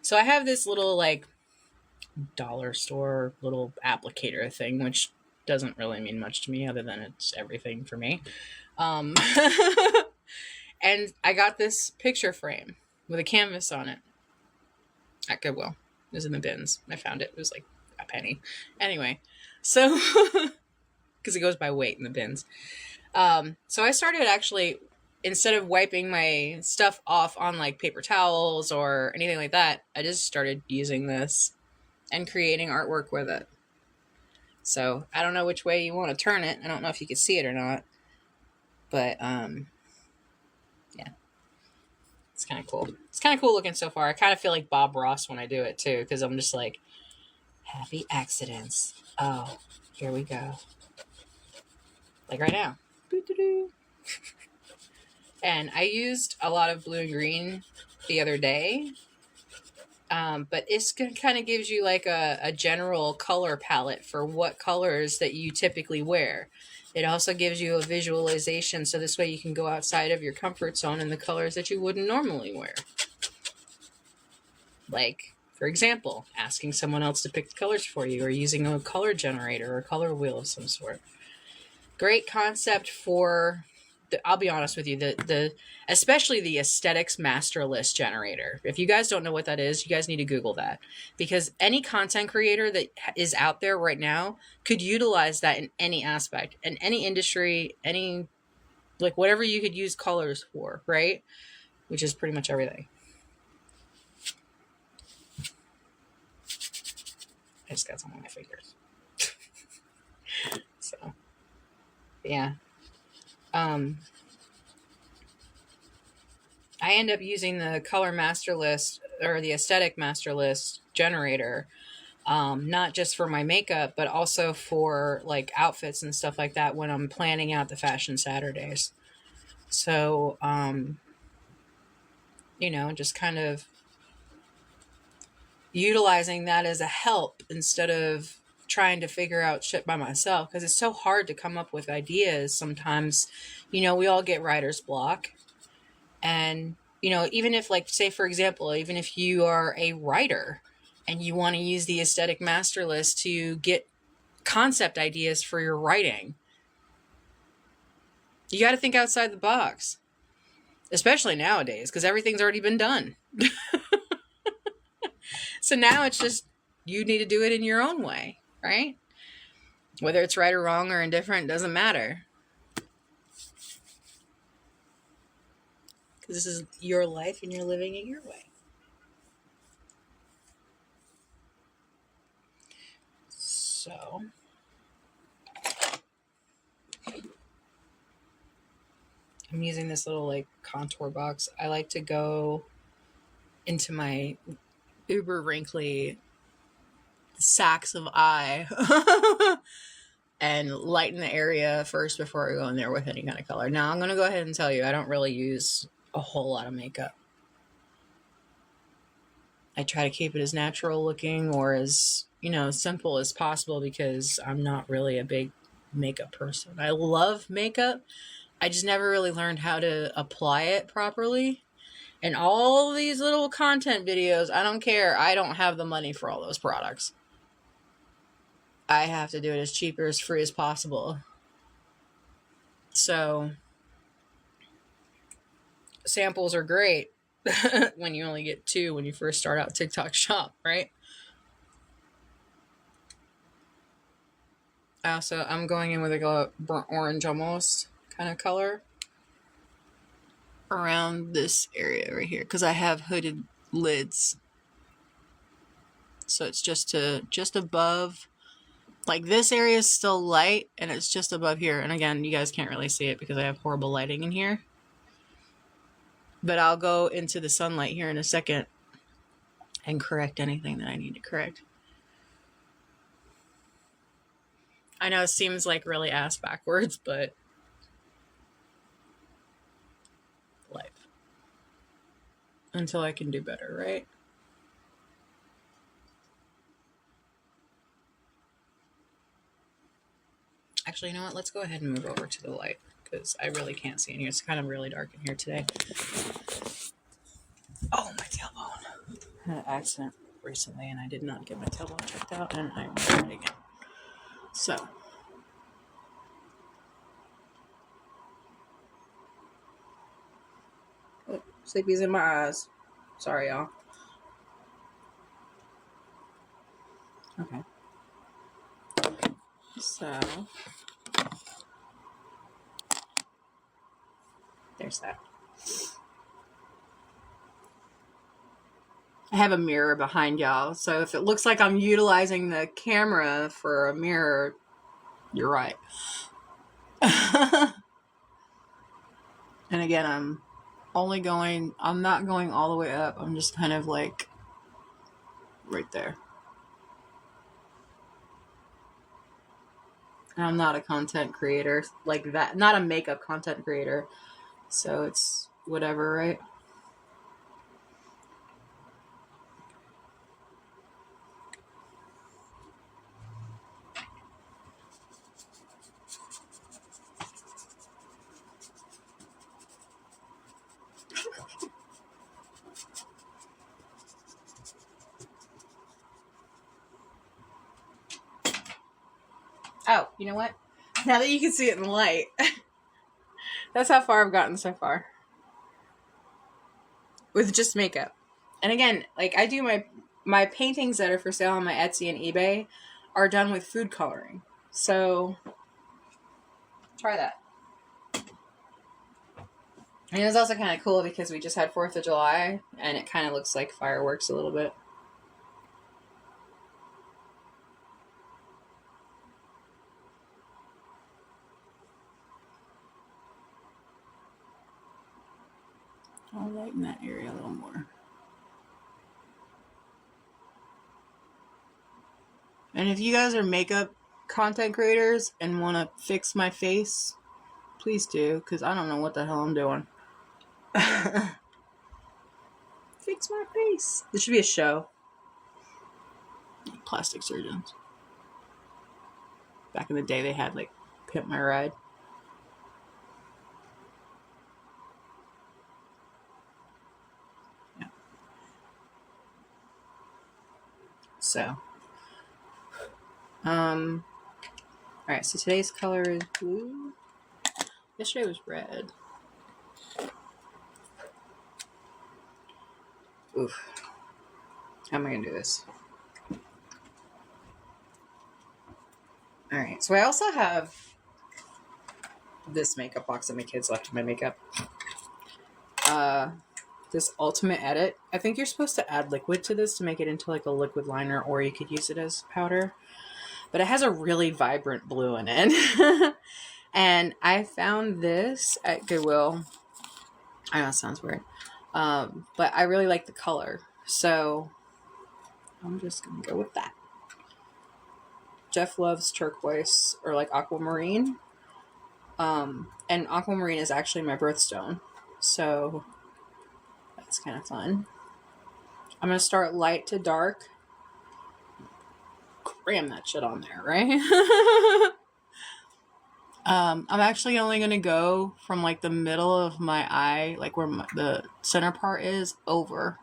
So I have this little like dollar store little applicator thing, which doesn't really mean much to me other than it's everything for me. And I got this picture frame with a canvas on it at Goodwill. It was in the bins. I found it. It was like a penny. Anyway, so because it goes by weight in the bins. So I started actually, instead of wiping my stuff off on like paper towels or anything like that, I just started using this and creating artwork with it. So I don't know which way you want to turn it. I don't know if you can see it or not. But yeah. It's kind of cool. It's kind of cool looking so far. I kind of feel like Bob Ross when I do it too, because I'm just like, happy accidents. Oh, here we go. Like right now. And I used a lot of blue and green the other day. But it's kind of gives you like a general color palette for what colors that you typically wear. It also gives you a visualization, so this way you can go outside of your comfort zone in the colors that you wouldn't normally wear. Like, for example, asking someone else to pick the colors for you, or using a color generator or a color wheel of some sort. Great concept for, I'll be honest with you, especially the aesthetics master list generator. If you guys don't know what that is, you guys need to Google that, because any content creator that is out there right now could utilize that in any aspect, in any industry, any, like whatever you could use colors for, right? Which is pretty much everything. I just got some on my fingers. So, yeah. I end up using the color master list or the aesthetic master list generator, not just for my makeup, but also for like outfits and stuff like that when I'm planning out the fashion Saturdays. So, just kind of utilizing that as a help instead of trying to figure out shit by myself, because it's so hard to come up with ideas sometimes. We all get writer's block. And, even if, like, say, for example, even if you are a writer and you want to use the aesthetic master list to get concept ideas for your writing, you got to think outside the box, especially nowadays, because everything's already been done. So now it's just, you need to do it in your own way, right? Whether it's right or wrong or indifferent, doesn't matter. Because this is your life and you're living it your way. So, I'm using this little like contour box. I like to go into my uber wrinkly sacks of eye and lighten the area first before I go in there with any kind of color. Now, I'm going to go ahead and tell you, I don't really use a whole lot of makeup. I try to keep it as natural looking or as, simple as possible, because I'm not really a big makeup person. I love makeup. I just never really learned how to apply it properly. And all these little content videos, I don't care. I don't have the money for all those products. I have to do it as cheap or as free as possible. So, samples are great when you only get 2 when you first start out TikTok shop, right? I'm going in with like a burnt orange almost kind of color around this area right here, because I have hooded lids. So it's just above, like this area is still light and it's just above here. And again, you guys can't really see it because I have horrible lighting in here. But I'll go into the sunlight here in a second and correct anything that I need to correct. I know it seems like really ass backwards, but life. Until I can do better, right? Actually, you know what? Let's go ahead and move over to the light, because I really can't see in here. It's kind of really dark in here today. Oh, my tailbone. I had an accident recently, and I did not get my tailbone checked out, and I'm doing it again. So. Oh, sleepy's in my eyes. Sorry, y'all. Okay. So. There's that. I have a mirror behind y'all, so if it looks like I'm utilizing the camera for a mirror, you're right. And again, I'm not going all the way up. I'm just kind of like right there. And I'm not a content creator like that. Not a makeup content creator. So it's whatever, right? Oh, you know what? Now that you can see it in the light, that's how far I've gotten so far. With just makeup. And again, like I do my paintings that are for sale on my Etsy and eBay are done with food coloring. So try that. And it's also kind of cool because we just had 4th of July and it kind of looks like fireworks a little bit. I'll lighten that area a little more. And if you guys are makeup content creators and want to fix my face, please do, because I don't know what the hell I'm doing. Fix my face. This should be a show. Plastic surgeons. Back in the day, they had like Pimp My Ride. Yeah. So, all right. So today's color is blue. Yesterday was red. Oof. How am I gonna do this? All right. So I also have this makeup box that my kids left in my makeup. This Ultimate Edit. I think you're supposed to add liquid to this to make it into like a liquid liner, or you could use it as powder. But it has a really vibrant blue in it. And I found this at Goodwill. I know it sounds weird. But I really like the color. So I'm just going to go with that. Jeff loves turquoise or like aquamarine. And aquamarine is actually my birthstone. So that's kind of fun. I'm going to start light to dark. Cram that shit on there, right? I'm actually only going to go from like the middle of my eye, like where the center part is, over.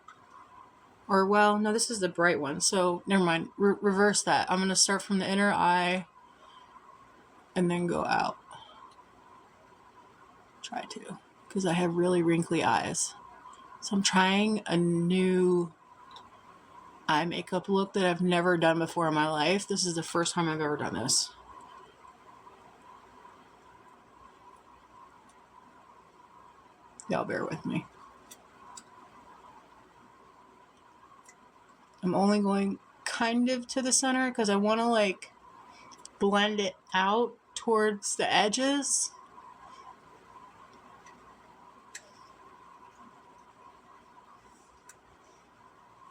Or, well, no, this is the bright one. So, never mind. Reverse that. I'm going to start from the inner eye and then go out. Try to. Because I have really wrinkly eyes. So, I'm trying a new eye makeup look that I've never done before in my life. This is the first time I've ever done this. Y'all bear with me. I'm only going kind of to the center because I want to like blend it out towards the edges.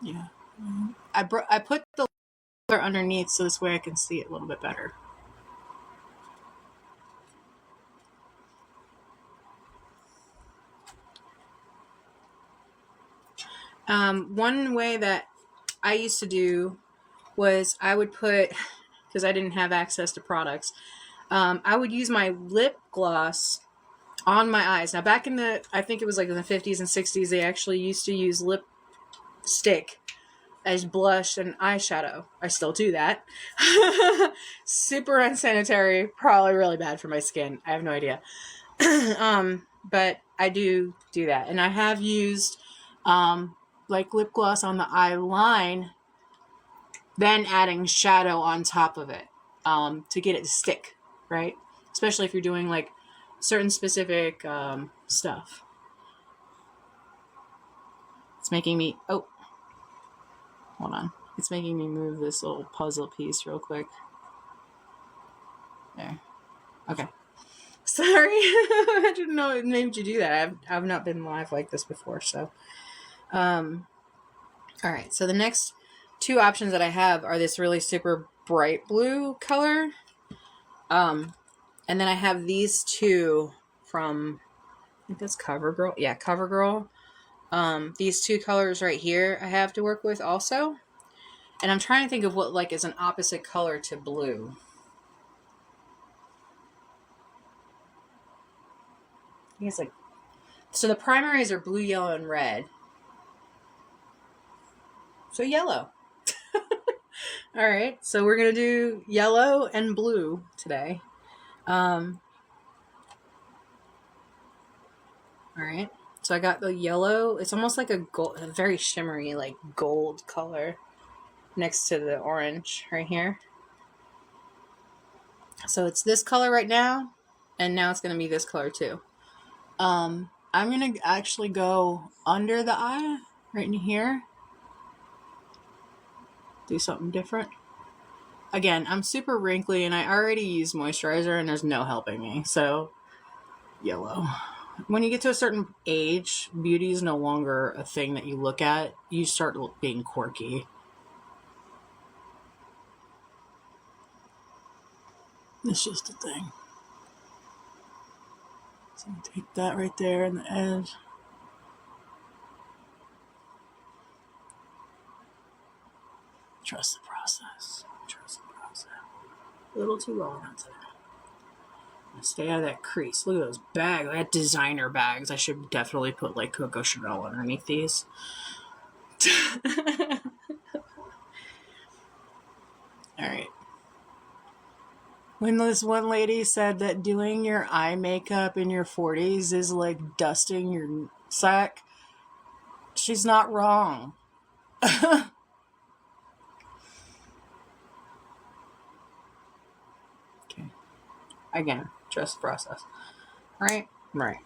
Yeah. I put the color underneath so this way I can see it a little bit better. One way that I used to do was I would put, because I didn't have access to products, I would use my lip gloss on my eyes. Now back in I think it was like in the 50s and 60s, they actually used to use lipstick as blush and eyeshadow. I still do that. Super unsanitary, probably really bad for my skin. I have no idea. But I do that. And I have used like lip gloss on the eye line, then adding shadow on top of it to get it to stick, right? Especially if you're doing like certain specific stuff. It's making me, Hold on. It's making me move this little puzzle piece real quick. There. Okay. Sorry. I didn't know it made you do that. I've not been live like this before, so. Alright, so the next two options that I have are this really super bright blue color. And then I have these two from, I think that's CoverGirl. Yeah, CoverGirl. These two colors right here I have to work with also. And I'm trying to think of what like is an opposite color to blue. I think it's like, so the primaries are blue, yellow, and red. So yellow. All right, so we're gonna do yellow and blue today. All right, so I got the yellow. It's almost like a gold, a very shimmery, like gold color next to the orange right here. So it's this color right now, and now it's gonna be this color too. I'm gonna actually go under the eye, right in here. Do something different. Again, I'm super wrinkly and I already use moisturizer and there's no helping me. So, yellow. When you get to a certain age, beauty is no longer a thing that you look at. You start being quirky. It's just a thing. So take that right there in the edge. Trust the process. Trust the process. A little too long on today. Stay out of that crease. Look at those bags. I got designer bags. I should definitely put like Coco Chanel underneath these. Alright. When this one lady said that doing your eye makeup in your 40s is like dusting your sack, she's not wrong. Okay. Again, trust the process. Right? Right.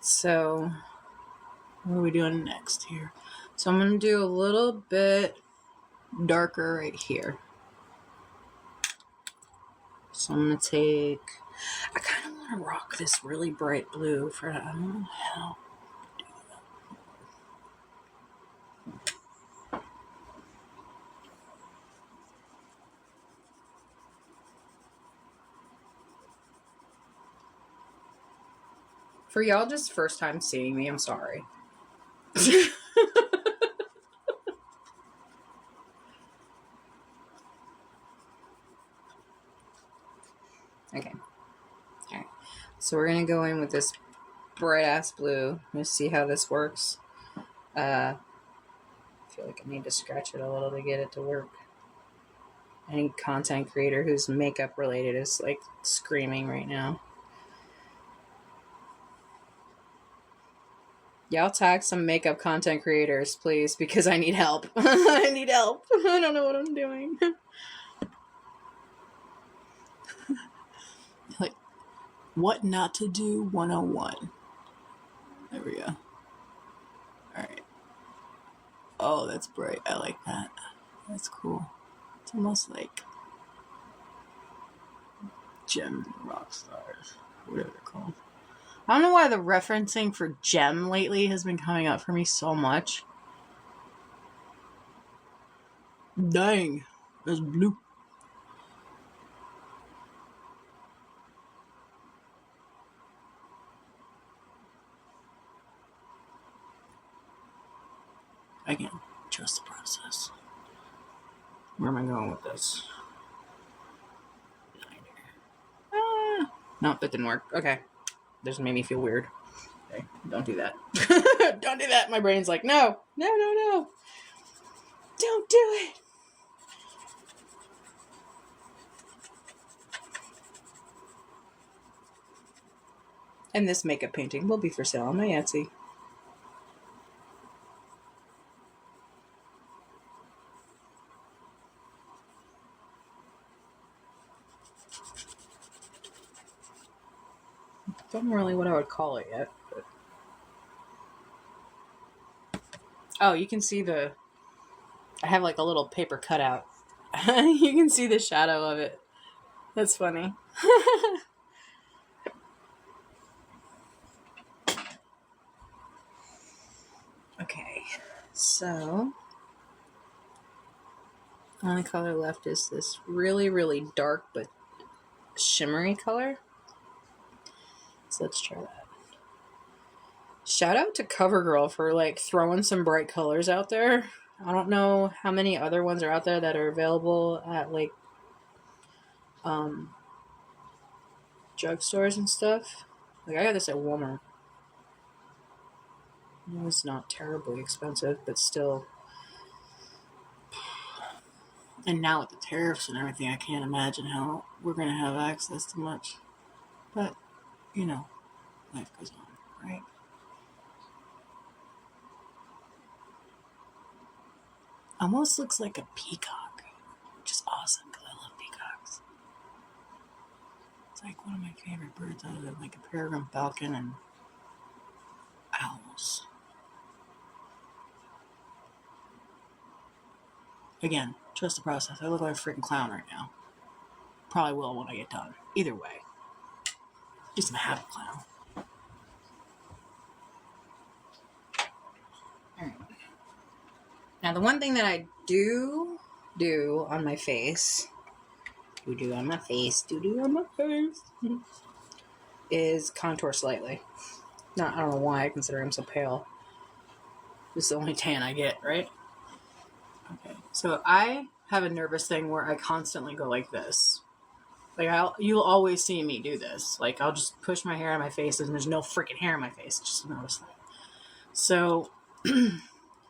So, what are we doing next here? So I'm going to do a little bit darker right here. So I'm going to take, I kind of want to rock this really bright blue for, I don't know how. For y'all just first time seeing me, I'm sorry. Okay. Alright. So we're going to go in with this bright ass blue. Let's see how this works. I feel like I need to scratch it a little to get it to work. Any content creator who's makeup related is like screaming right now. Y'all tag some makeup content creators, please, because I need help. I need help. I don't know what I'm doing. Like, what not to do 101. There we go. Alright. Oh, that's bright. I like that. That's cool. It's almost like gems and rock stars. Whatever they're called. I don't know why the referencing for gem lately has been coming up for me so much. Dang. That's blue. Again, trust the process. Where am I going with this? No, that didn't work. Okay. This made me feel weird. Okay, don't do that. Don't do that. My brain's like, no. Don't do it. And this makeup painting will be for sale on my Etsy. Don't know really what I would call it yet. But... Oh, you can see I have like a little paper cutout. You can see the shadow of it. That's funny. Okay, so only color left is this really, really dark but shimmery color. So let's try that. Shout out to CoverGirl for like throwing some bright colors out there. I don't know how many other ones are out there that are available at like drugstores and stuff. Like I got this at Walmart. It was not terribly expensive, but still. And now with the tariffs and everything, I can't imagine how we're going to have access to much. But, you know, life goes on, right? Almost looks like a peacock, which is awesome because I love peacocks. It's like one of my favorite birds other than like a peregrine falcon and owls. Again, trust the process. I look like a freaking clown right now. Probably will when I get done. Either way. Just a habit clown. Alright. Now the one thing that I do on my face, is contour slightly. I don't know why, I consider I'm so pale. This is the only tan I get, right? Okay, so I have a nervous thing where I constantly go like this. Like, you'll always see me do this. Like, I'll just push my hair on my face and there's no freaking hair on my face. It's just a nervous thing. So,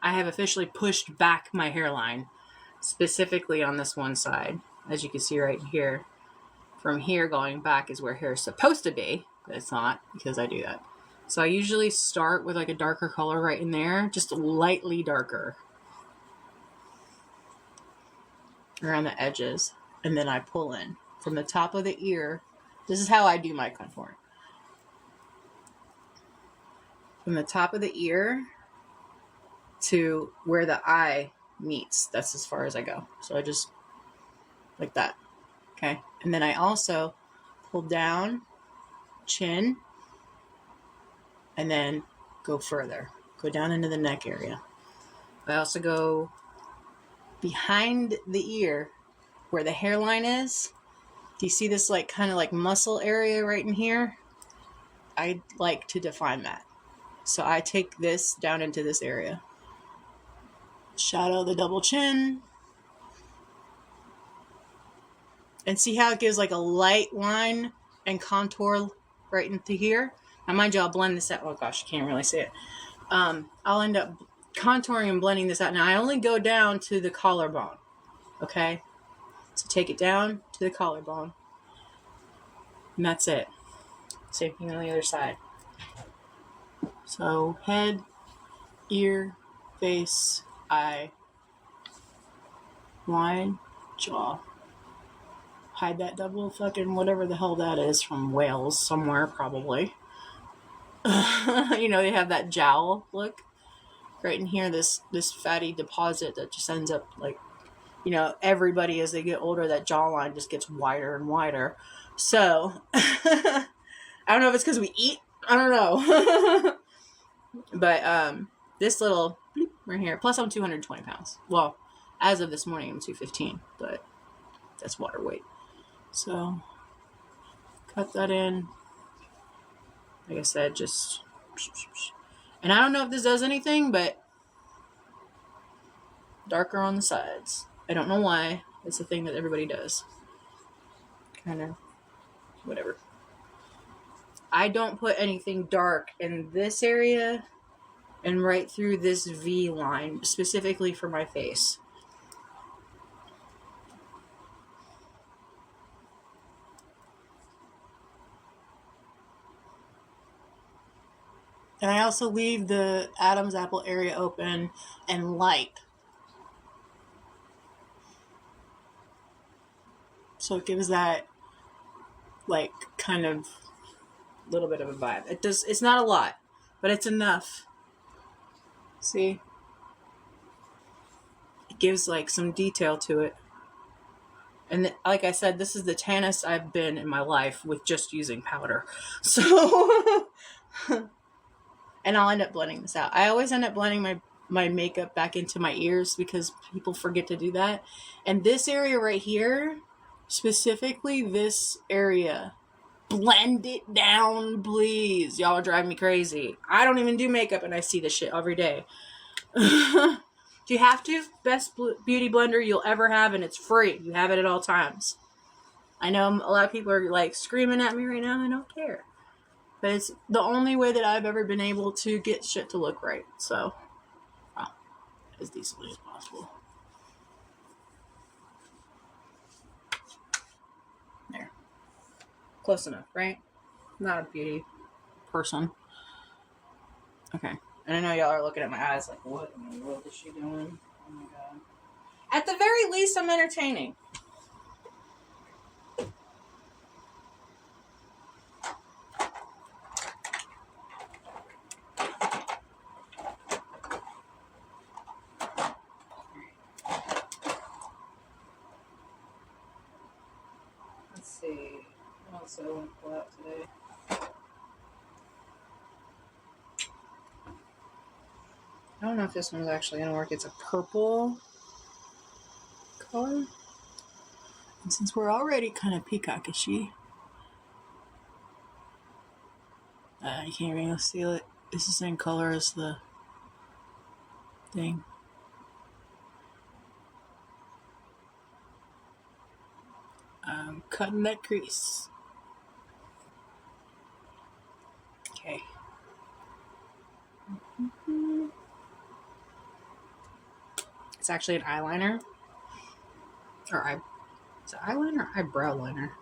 I have officially pushed back my hairline, specifically on this one side. As you can see right here. From here going back is where hair is supposed to be, but it's not because I do that. So I usually start with like a darker color right in there, just lightly darker around the edges, and then I pull in from the top of the ear. This is how I do my contour. From the top of the ear to where the eye meets. That's as far as I go. So I just like that. Okay. And then I also pull down, chin, and then go further. Go down into the neck area. I also go behind the ear where the hairline is. Do you see this like kind of like muscle area right in here? I like to define that. So I take this down into this area. Shadow the double chin. And see how it gives like a light line and contour right into here? Now mind you, I'll blend this out. Oh gosh, you can't really see it. I'll end up contouring and blending this out. Now I only go down to the collarbone. Okay? So take it down to the collarbone. And that's it. Same thing on the other side. So head, ear, face, eye, line, jaw. Hide that double fucking whatever the hell that is from Wales somewhere, probably. You know, they have that jowl look right in here, this fatty deposit that just ends up like, you know, everybody as they get older, that jawline just gets wider and wider. So I don't know if it's because we eat, I don't know. But this little bloop right here, plus I'm 220 pounds. Well, as of this morning I'm 215, but that's water weight. So cut that in. Like I said, just, and I don't know if this does anything, but darker on the sides. I don't know why. It's a thing that everybody does. Kind of, whatever. I don't put anything dark in this area and right through this V line, specifically for my face. And I also leave the Adam's apple area open and light. So it gives that, like, kind of little bit of a vibe. It's not a lot, but it's enough. See? gives like some detail to it. And like I said, this is the tannest I've been in my life with just using powder. So, and I'll end up blending this out. I always end up blending my makeup back into my ears because people forget to do that. And this area right here, specifically this area, blend it down, please. Y'all are driving me crazy. I don't even do makeup and I see this shit every day. Do you have to? Best beauty blender you'll ever have, and it's free. You have it at all times. I know a lot of people are like screaming at me right now. I don't care. But it's the only way that I've ever been able to get shit to look right. So, as decently as possible. There. Close enough, right? Not a beauty person. Okay. And I know y'all are looking at my eyes like, what in the world is she doing? Oh my god. At the very least, I'm entertaining. Let's see. What else do I want to pull out today? I don't know if this one's actually going to work. It's a purple color. And since we're already kind of peacockish-y, you can't really see it. It's the same color as the thing. I'm cutting that crease. Okay. It's actually an eyeliner. Is it eyeliner or eyebrow liner?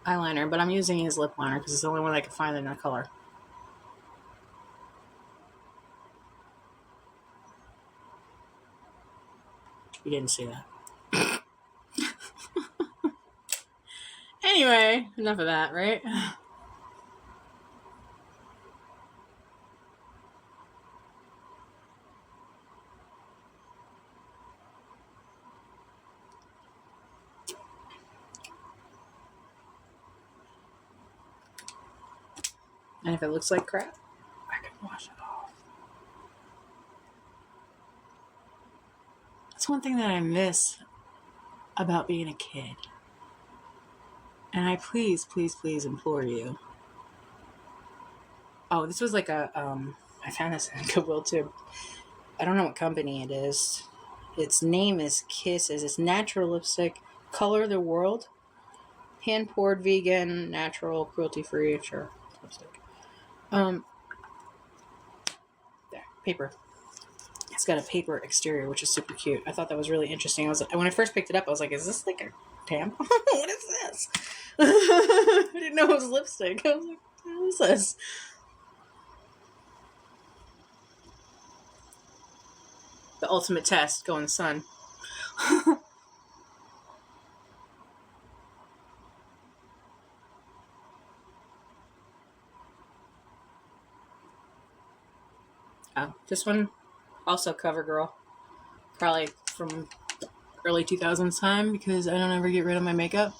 Eyeliner, but I'm using his lip liner because it's the only one I can find in that color. You didn't see that. Anyway, enough of that, right? And if it looks like crap, I can wash it off. That's one thing that I miss about being a kid. And I please implore you. Oh, this was like I found this in Goodwill too. I don't know what company it is. Its name is Kisses. It's natural lipstick. Color the World. Hand poured, vegan, natural, cruelty free. Sure, lipstick. There, paper. It's got a paper exterior, which is super cute. I thought that was really interesting. When I first picked it up, I was like, "Is this like a tampon? What is this?" I didn't know it was lipstick. I was like, "What is this?" The ultimate test: go in the sun. This one, also CoverGirl. Probably from early 2000s time because I don't ever get rid of my makeup.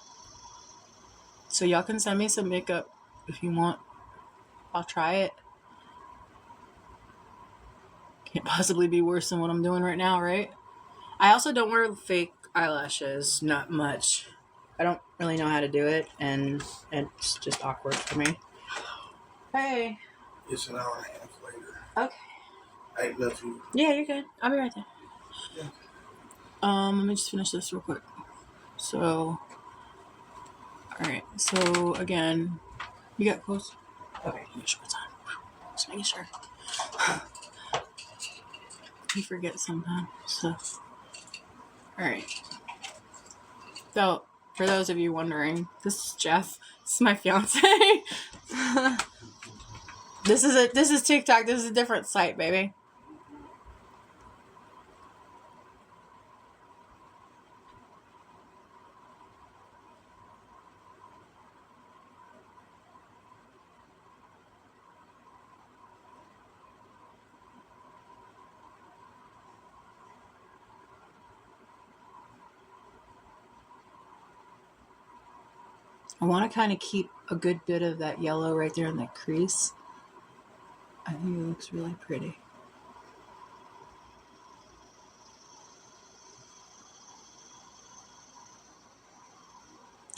So y'all can send me some makeup if you want. I'll try it. Can't possibly be worse than what I'm doing right now, right? I also don't wear fake eyelashes, not much. I don't really know how to do it, and it's just awkward for me. Hey. It's an hour and a half later. Okay. I love you. Yeah, you're good. I'll be right there. Yeah. Let me just finish this real quick. So, alright. So, again, you got close? Okay, make sure it's on. Just making sure. You forget sometimes. So, alright. So, for those of you wondering, this is Jeff. This is my fiance. This is TikTok. This is a different site, baby. I want to kind of keep a good bit of that yellow right there in that crease. I think it looks really pretty.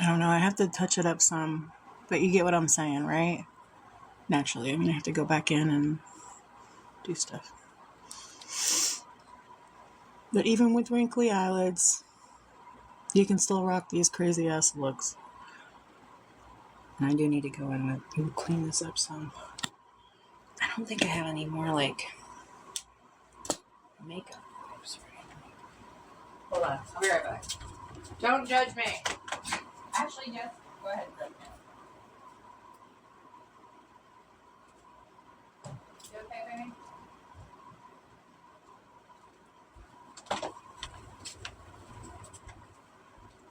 I don't know, I have to touch it up some, but you get what I'm saying, right? Naturally, I'm going to have to go back in and do stuff. But even with wrinkly eyelids, you can still rock these crazy ass looks. And I do need to go in and clean this up some. I don't think I have any more, like, makeup. Hold on, I'll be right back. Don't judge me. Actually, yes, go ahead and judge me. You okay, baby?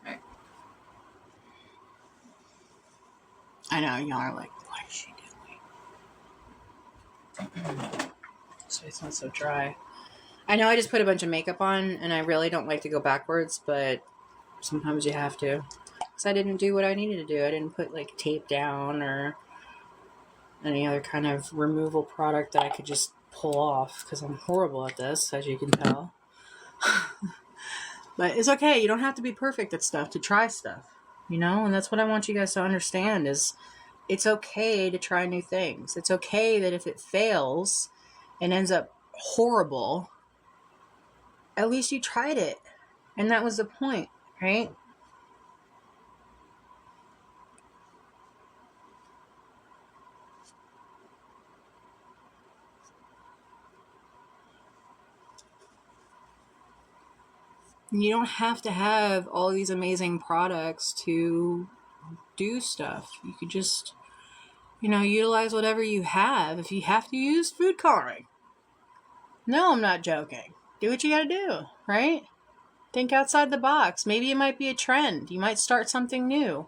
Right. I know, y'all are like, why is she doing? So it's not so dry. I know I just put a bunch of makeup on, and I really don't like to go backwards, but sometimes you have to. Because I didn't do what I needed to do. I didn't put, like, tape down or any other kind of removal product that I could just pull off, because I'm horrible at this, as you can tell. But it's okay. You don't have to be perfect at stuff to try stuff, you know? And that's what I want you guys to understand is it's okay to try new things. It's okay that if it fails and ends up horrible, at least you tried it. And that was the point, right? You don't have to have all these amazing products to do stuff. You could just, utilize whatever you have. If you have to use food coloring. No, I'm not joking. Do what you gotta do, right? Think outside the box. Maybe it might be a trend. You might start something new.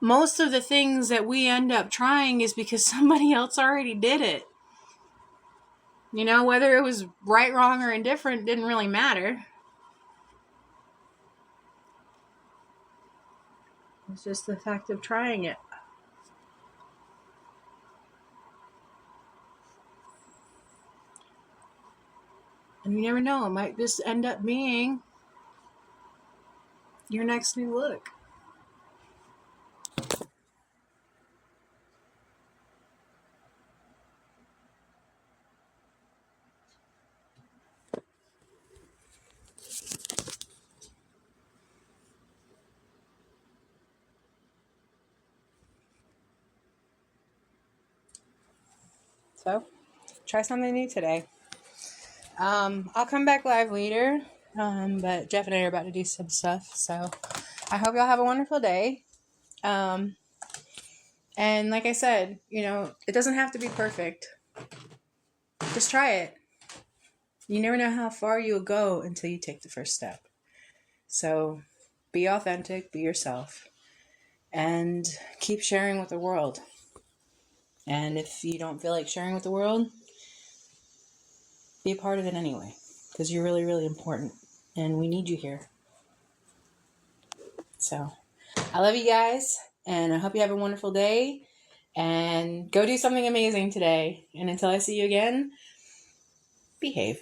Most of the things that we end up trying is because somebody else already did it. Whether it was right, wrong, or indifferent didn't really matter. It's just the fact of trying it. And you never know, it might just end up being your next new look. So, try something new today. I'll come back live later, but Jeff and I are about to do some stuff, so I hope y'all have a wonderful day. And like I said, it doesn't have to be perfect. Just try it. You never know how far you'll go until you take the first step. So be authentic, be yourself, and keep sharing with the world. And if you don't feel like sharing with the world, be a part of it anyway, because you're really, really important, and we need you here. So I love you guys, and I hope you have a wonderful day, and go do something amazing today. And until I see you again, behave.